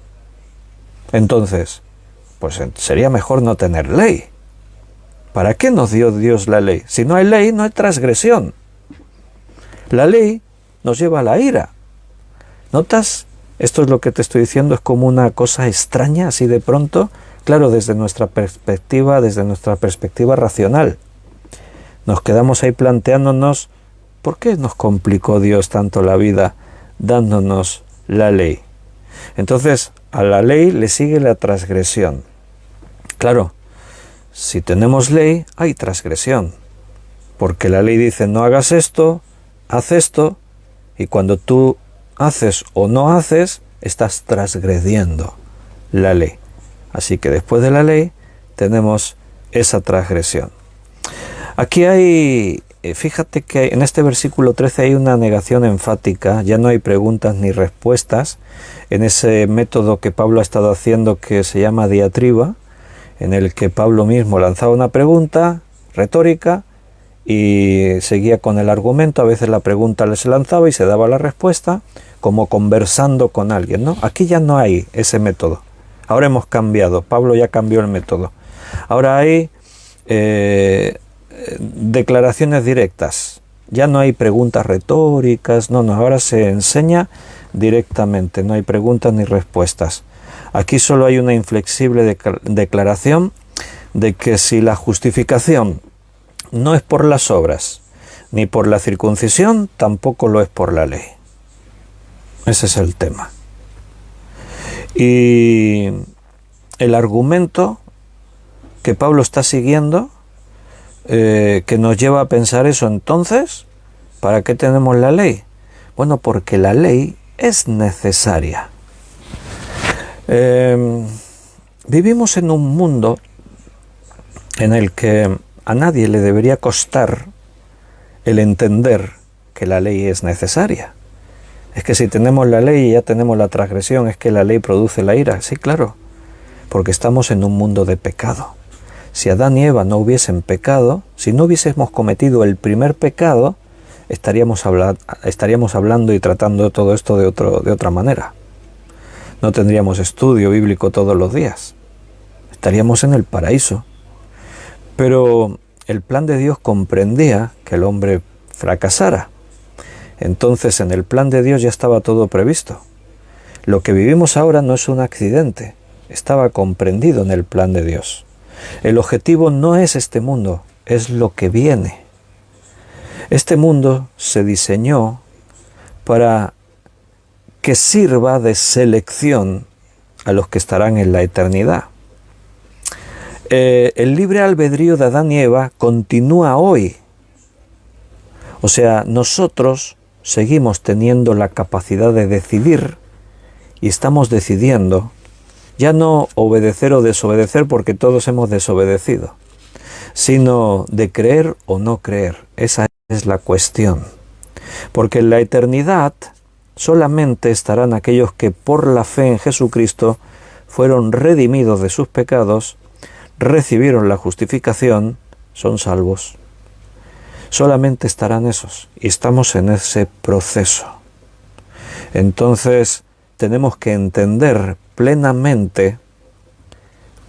Entonces, pues sería mejor no tener ley. ¿Para qué nos dio Dios la ley? Si no hay ley, no hay transgresión. La ley nos lleva a la ira. ¿Notas? Esto es lo que te estoy diciendo, es como una cosa extraña, así de pronto. Claro, desde nuestra perspectiva racional. Nos quedamos ahí planteándonos, ¿por qué nos complicó Dios tanto la vida dándonos la ley? Entonces, a la ley le sigue la transgresión. Claro, si tenemos ley, hay transgresión. Porque la ley dice, no hagas esto, haz esto, y cuando tú haces o no haces, estás transgrediendo la ley. Así que después de la ley tenemos esa transgresión. Aquí hay, fíjate que en este versículo 13 hay una negación enfática, ya no hay preguntas ni respuestas en ese método que Pablo ha estado haciendo que se llama diatriba, en el que Pablo mismo lanzaba una pregunta retórica y seguía con el argumento. A veces la pregunta se lanzaba y se daba la respuesta, como conversando con alguien, ¿no? Aquí ya no hay ese método. Ahora hemos cambiado. Pablo ya cambió el método. Ahora hay declaraciones directas. Ya no hay preguntas retóricas. No, ahora se enseña directamente. No hay preguntas ni respuestas. Aquí solo hay una inflexible declaración de que si la justificación no es por las obras, ni por la circuncisión, tampoco lo es por la ley. Ese es el tema. Y el argumento que Pablo está siguiendo, que nos lleva a pensar eso, entonces, ¿para qué tenemos la ley? Bueno, porque la ley es necesaria. Vivimos en un mundo en el que a nadie le debería costar el entender que la ley es necesaria. Es que si tenemos la ley y ya tenemos la transgresión, es que la ley produce la ira. Sí, claro, porque estamos en un mundo de pecado. Si Adán y Eva no hubiesen pecado, si no hubiésemos cometido el primer pecado, estaríamos hablando y tratando todo esto de otra manera. No tendríamos estudio bíblico todos los días. Estaríamos en el paraíso. Pero el plan de Dios comprendía que el hombre fracasara. Entonces en el plan de Dios ya estaba todo previsto. Lo que vivimos ahora no es un accidente. Estaba comprendido en el plan de Dios. El objetivo no es este mundo, es lo que viene. Este mundo se diseñó para que sirva de selección a los que estarán en la eternidad. El libre albedrío de Adán y Eva continúa hoy. O sea, nosotros seguimos teniendo la capacidad de decidir y estamos decidiendo ya no obedecer o desobedecer, porque todos hemos desobedecido, sino de creer o no creer. Esa es la cuestión. Porque en la eternidad solamente estarán aquellos que por la fe en Jesucristo fueron redimidos de sus pecados, recibieron la justificación, son salvos. Solamente estarán esos, y estamos en ese proceso. Entonces tenemos que entender plenamente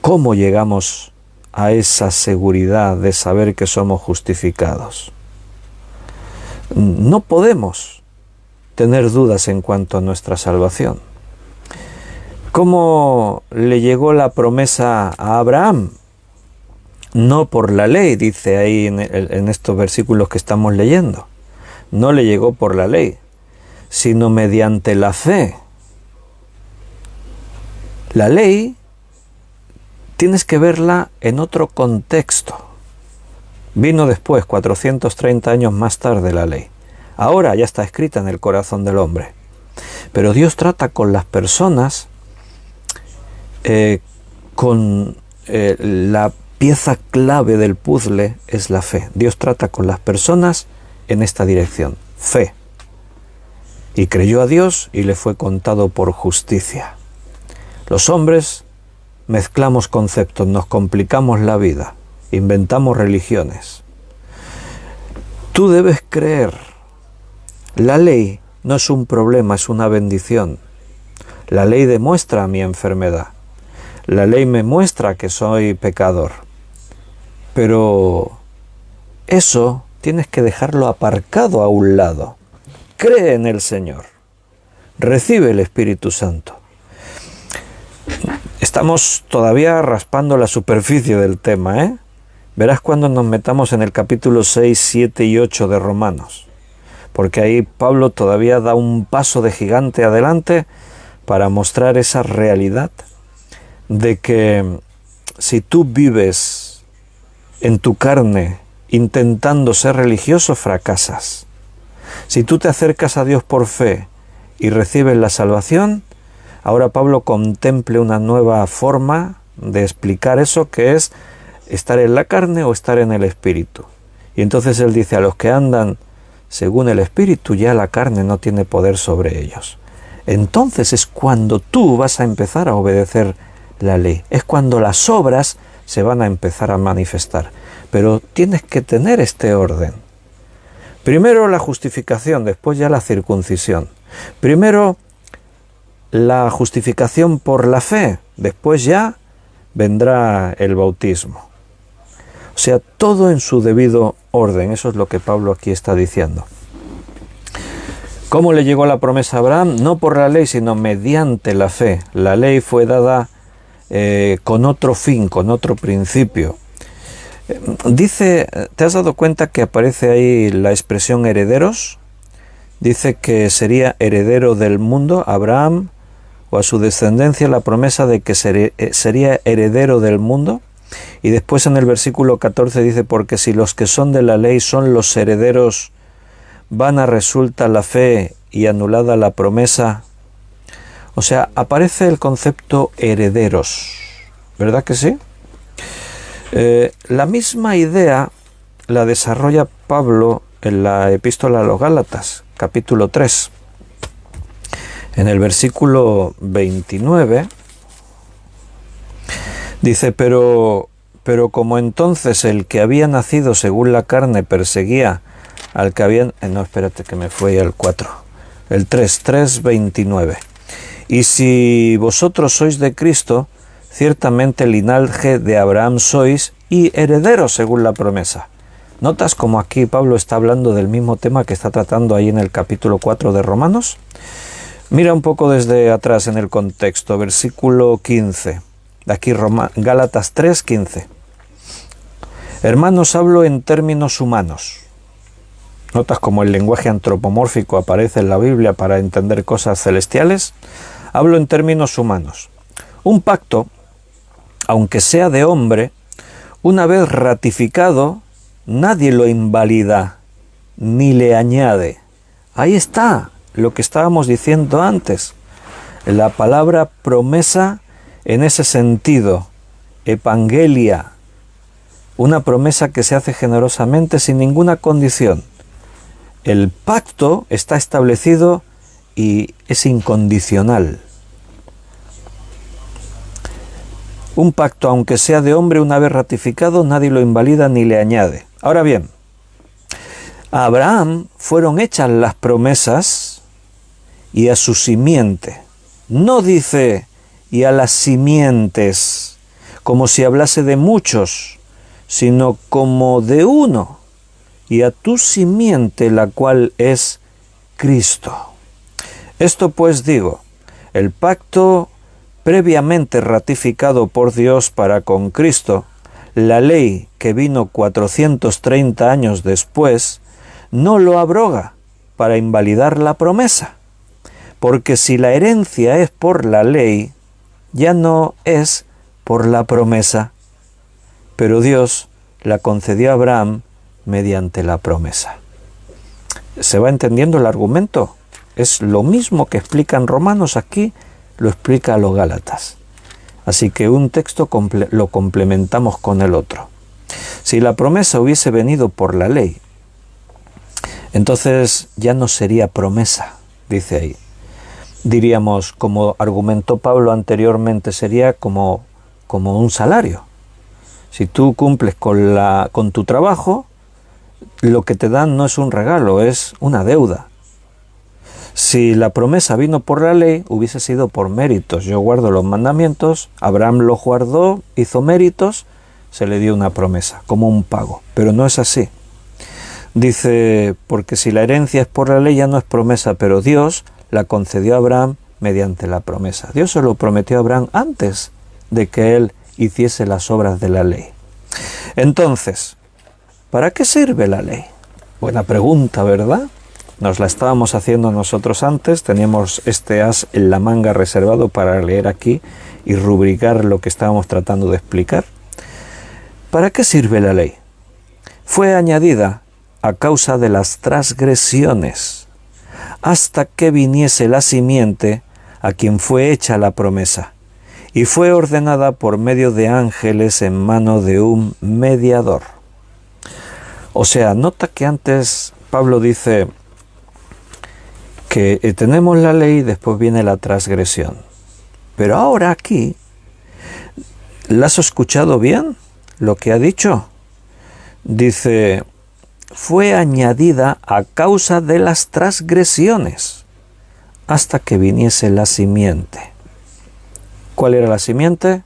cómo llegamos a esa seguridad de saber que somos justificados. No podemos tener dudas en cuanto a nuestra salvación. ¿Cómo le llegó la promesa a Abraham? No por la ley, dice ahí en estos versículos que estamos leyendo. No le llegó por la ley, sino mediante la fe. La ley tienes que verla en otro contexto. Vino después, 430 años más tarde, la ley. Ahora ya está escrita en el corazón del hombre. Pero Dios trata con las personas con la pieza clave del puzzle es la fe. Dios trata con las personas en esta dirección, fe. Y creyó a Dios y le fue contado por justicia. Los hombres mezclamos conceptos, nos complicamos la vida, inventamos religiones. Tú debes creer. La ley no es un problema, es una bendición. La ley demuestra mi enfermedad. La ley me muestra que soy pecador. Pero eso tienes que dejarlo aparcado a un lado. Cree en el Señor. Recibe el Espíritu Santo. Estamos todavía raspando la superficie del tema, ¿eh? Verás cuando nos metamos en el capítulo 6, 7 y 8 de Romanos. Porque ahí Pablo todavía da un paso de gigante adelante para mostrar esa realidad de que si tú vives en tu carne intentando ser religioso, fracasas. Si tú te acercas a Dios por fe y recibes la salvación, ahora Pablo contemple una nueva forma de explicar eso, que es estar en la carne o estar en el Espíritu. Y entonces él dice, a los que andan según el Espíritu, ya la carne no tiene poder sobre ellos. Entonces es cuando tú vas a empezar a obedecer la ley. Es cuando las obras se van a empezar a manifestar. Pero tienes que tener este orden. Primero la justificación, después ya la circuncisión. Primero la justificación por la fe, después ya vendrá el bautismo. O sea, todo en su debido orden. Eso es lo que Pablo aquí está diciendo. ¿Cómo le llegó la promesa a Abraham? No por la ley, sino mediante la fe. La ley fue dada con otro fin, con otro principio. Dice, ¿te has dado cuenta que aparece ahí la expresión herederos? Dice que sería heredero del mundo, Abraham, o a su descendencia la promesa de que sería heredero del mundo. Y después en el versículo 14 dice, porque si los que son de la ley son los herederos, vana resulta la fe y anulada la promesa. O sea, aparece el concepto herederos, ¿verdad que sí? La misma idea la desarrolla Pablo en la epístola a los Gálatas, capítulo 3. En el versículo 29 dice, pero como entonces el que había nacido según la carne perseguía al que habían... no, espérate que me fui al 4. El 3:29. Y si vosotros sois de Cristo, ciertamente linaje de Abraham sois y herederos según la promesa. ¿Notas cómo aquí Pablo está hablando del mismo tema que está tratando ahí en el capítulo 4 de Romanos? Mira un poco desde atrás en el contexto, versículo 15. De aquí Gálatas 3:15. Hermanos, hablo en términos humanos. ¿Notas cómo el lenguaje antropomórfico aparece en la Biblia para entender cosas celestiales? Hablo en términos humanos. Un pacto, aunque sea de hombre, una vez ratificado, nadie lo invalida ni le añade. Ahí está lo que estábamos diciendo antes. La palabra promesa en ese sentido, evangelia, una promesa que se hace generosamente sin ninguna condición. El pacto está establecido y es incondicional. Un pacto, aunque sea de hombre, una vez ratificado, nadie lo invalida ni le añade. Ahora bien, a Abraham fueron hechas las promesas y a su simiente. No dice y a las simientes, como si hablase de muchos, sino como de uno, y a tu simiente, la cual es Cristo. Esto pues digo, el pacto previamente ratificado por Dios para con Cristo, la ley que vino 430 años después, no lo abroga para invalidar la promesa, porque si la herencia es por la ley, ya no es por la promesa, pero Dios la concedió a Abraham mediante la promesa. ¿Se va entendiendo el argumento? Es lo mismo que explican Romanos, aquí lo explica a los Gálatas. Así que un texto lo complementamos con el otro. Si la promesa hubiese venido por la ley, entonces ya no sería promesa, dice ahí. Diríamos, como argumentó Pablo anteriormente, sería como un salario. Si tú cumples con tu trabajo, lo que te dan no es un regalo, es una deuda. Si la promesa vino por la ley, hubiese sido por méritos. Yo guardo los mandamientos, Abraham los guardó, hizo méritos, se le dio una promesa, como un pago. Pero no es así. Dice, porque si la herencia es por la ley, ya no es promesa, pero Dios la concedió a Abraham mediante la promesa. Dios se lo prometió a Abraham antes de que él hiciese las obras de la ley. Entonces, ¿para qué sirve la ley? Buena pregunta, ¿verdad? Nos la estábamos haciendo nosotros antes, teníamos este as en la manga reservado para leer aquí y rubricar lo que estábamos tratando de explicar. ¿Para qué sirve la ley? Fue añadida a causa de las transgresiones, hasta que viniese la simiente a quien fue hecha la promesa, y fue ordenada por medio de ángeles en mano de un mediador. O sea, nota que antes Pablo dice que tenemos la ley y después viene la transgresión. Pero ahora aquí ¿La has escuchado bien lo que ha dicho? Dice, fue añadida a causa de las transgresiones, hasta que viniese la simiente. ¿Cuál era la simiente?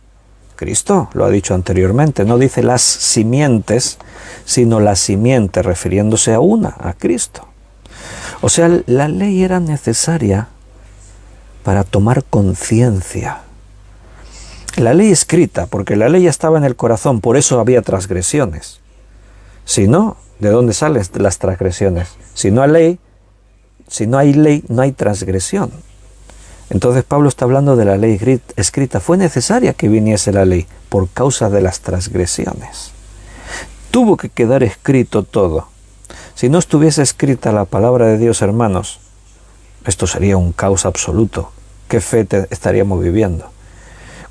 Cristo, lo ha dicho anteriormente. No dice las simientes, sino la simiente, refiriéndose a una, a Cristo. O sea, la ley era necesaria para tomar conciencia. La ley escrita, porque la ley estaba en el corazón, por eso había transgresiones. Si no, ¿de dónde salen las transgresiones? Si no hay ley, no hay transgresión. Entonces Pablo está hablando de la ley escrita. Fue necesaria que viniese la ley por causa de las transgresiones. Tuvo que quedar escrito todo. Si no estuviese escrita la palabra de Dios, hermanos, esto sería un caos absoluto. ¿Qué fe estaríamos viviendo?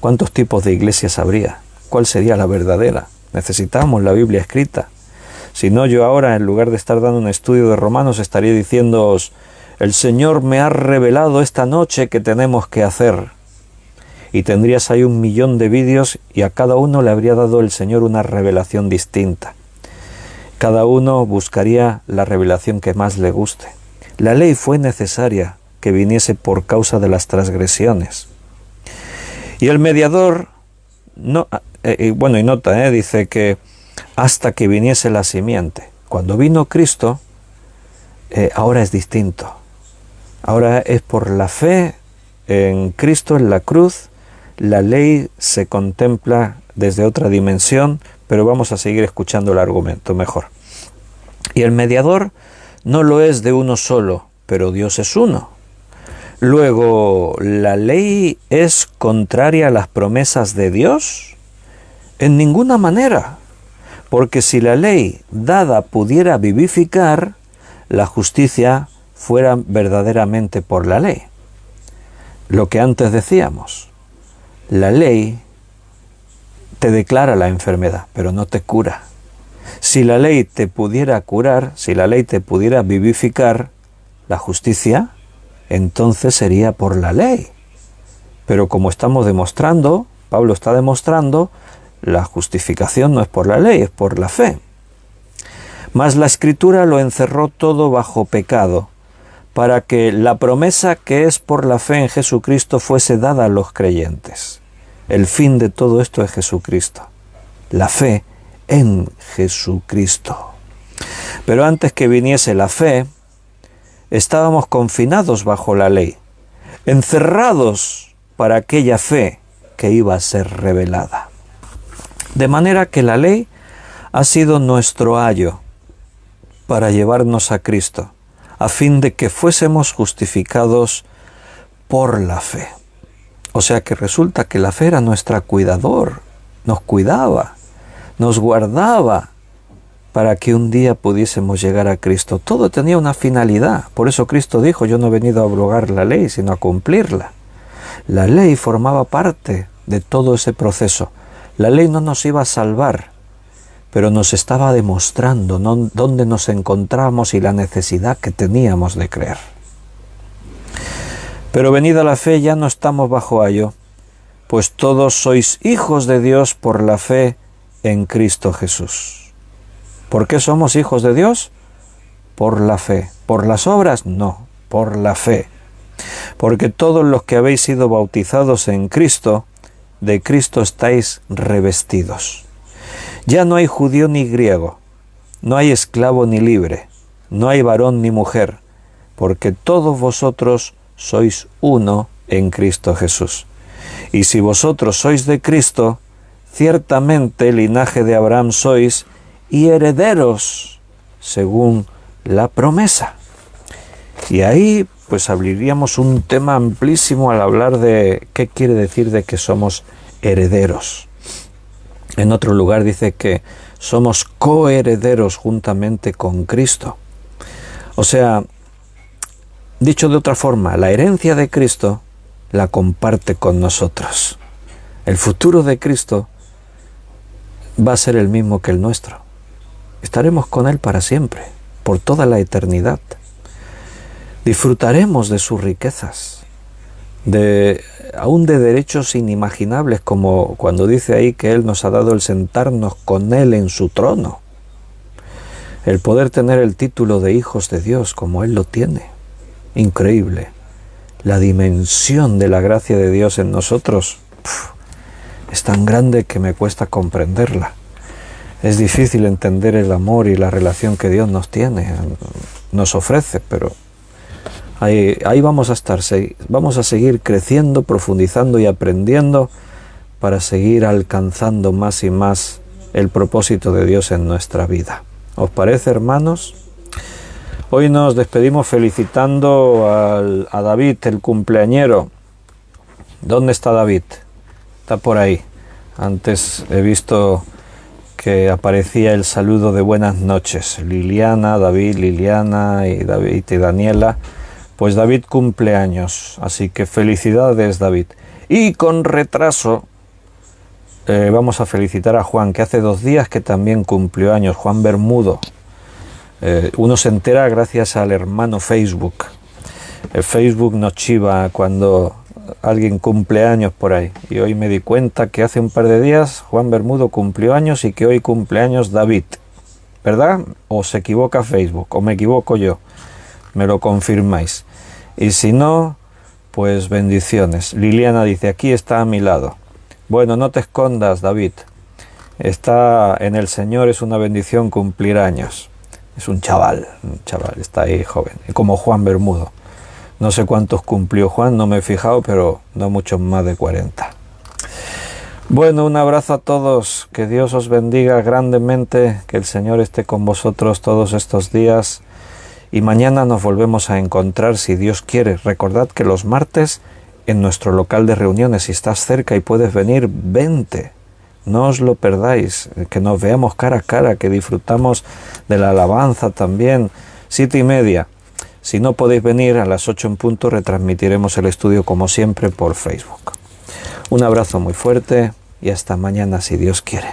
¿Cuántos tipos de iglesias habría? ¿Cuál sería la verdadera? Necesitamos la Biblia escrita. Si no, yo ahora, en lugar de estar dando un estudio de Romanos, estaría diciéndoos, el Señor me ha revelado esta noche que tenemos que hacer. Y tendrías ahí 1.000.000 de vídeos y a cada uno le habría dado el Señor una revelación distinta. Cada uno buscaría la revelación que más le guste. La ley fue necesaria que viniese por causa de las transgresiones. Y el mediador, dice que hasta que viniese la simiente. Cuando vino Cristo, ahora es distinto. Ahora es por la fe en Cristo, en la cruz. La ley se contempla desde otra dimensión, pero vamos a seguir escuchando el argumento mejor. Y el mediador no lo es de uno solo, pero Dios es uno. Luego, ¿la ley es contraria a las promesas de Dios? En ninguna manera, porque si la ley dada pudiera vivificar, la justicia fuera verdaderamente por la ley. Lo que antes decíamos, la ley te declara la enfermedad, pero no te cura. Si la ley te pudiera curar, si la ley te pudiera vivificar, la justicia, entonces sería por la ley. Pero como estamos demostrando, Pablo está demostrando, la justificación no es por la ley, es por la fe. Mas la Escritura lo encerró todo bajo pecado, para que la promesa que es por la fe en Jesucristo fuese dada a los creyentes. El fin de todo esto es Jesucristo. La fe en Jesucristo. Pero antes que viniese la fe, estábamos confinados bajo la ley, encerrados para aquella fe que iba a ser revelada. De manera que la ley ha sido nuestro ayo para llevarnos a Cristo, a fin de que fuésemos justificados por la fe. O sea que resulta que la fe era nuestra cuidador, nos cuidaba, nos guardaba para que un día pudiésemos llegar a Cristo. Todo tenía una finalidad. Por eso Cristo dijo, yo no he venido a abrogar la ley, sino a cumplirla. La ley formaba parte de todo ese proceso. La ley no nos iba a salvar, pero nos estaba demostrando dónde nos encontramos y la necesidad que teníamos de creer. Pero venida la fe ya no estamos bajo ayo, pues todos sois hijos de Dios por la fe en Cristo Jesús. ¿Por qué somos hijos de Dios? Por la fe. ¿Por las obras? No, por la fe. Porque todos los que habéis sido bautizados en Cristo, de Cristo estáis revestidos. Ya no hay judío ni griego, no hay esclavo ni libre, no hay varón ni mujer, porque todos vosotros sois uno en Cristo Jesús. Y si vosotros sois de Cristo, ciertamente linaje de Abraham sois y herederos según la promesa. Y ahí pues abriríamos un tema amplísimo al hablar de qué quiere decir de que somos herederos. En otro lugar dice que somos coherederos juntamente con Cristo. O sea, dicho de otra forma, la herencia de Cristo la comparte con nosotros. El futuro de Cristo va a ser el mismo que el nuestro. Estaremos con Él para siempre, por toda la eternidad. Disfrutaremos de sus riquezas. aún de derechos inimaginables, como cuando dice ahí que Él nos ha dado el sentarnos con Él en su trono, el poder tener el título de hijos de Dios como Él lo tiene. Increíble. La dimensión de la gracia de Dios en nosotros es tan grande que me cuesta comprenderla. Es difícil entender el amor y la relación que Dios nos tiene, nos ofrece, pero ahí vamos a estar, vamos a seguir creciendo, profundizando y aprendiendo para seguir alcanzando más y más el propósito de Dios en nuestra vida. ¿Os parece, hermanos? Hoy nos despedimos felicitando a David, el cumpleañero. ¿Dónde está David? Está por ahí. Antes he visto que aparecía el saludo de buenas noches. Liliana, David, Liliana y David y Daniela. Pues David cumple años, así que felicidades, David. Y con retraso vamos a felicitar a Juan, que hace 2 días que también cumplió años, Juan Bermudo. Uno se entera gracias al hermano Facebook. El Facebook nos chiva cuando alguien cumple años por ahí. Y hoy me di cuenta que hace un par de días Juan Bermudo cumplió años y que hoy cumple años David. ¿Verdad? O se equivoca Facebook, o me equivoco yo. Me lo confirmáis. Y si no, pues bendiciones. Liliana dice, aquí está a mi lado. Bueno, no te escondas, David. Está en el Señor, es una bendición cumplir años. Es un chaval, está ahí joven, como Juan Bermudo. No sé cuántos cumplió Juan, no me he fijado, pero no muchos más de 40. Bueno, un abrazo a todos, que Dios os bendiga grandemente, que el Señor esté con vosotros todos estos días. Y mañana nos volvemos a encontrar, si Dios quiere. Recordad que los martes, en nuestro local de reuniones, si estás cerca y puedes venir, vente. No os lo perdáis, que nos veamos cara a cara, que disfrutamos de la alabanza también. 7:30. Si no podéis venir, a las 8 en punto retransmitiremos el estudio como siempre por Facebook. Un abrazo muy fuerte y hasta mañana si Dios quiere.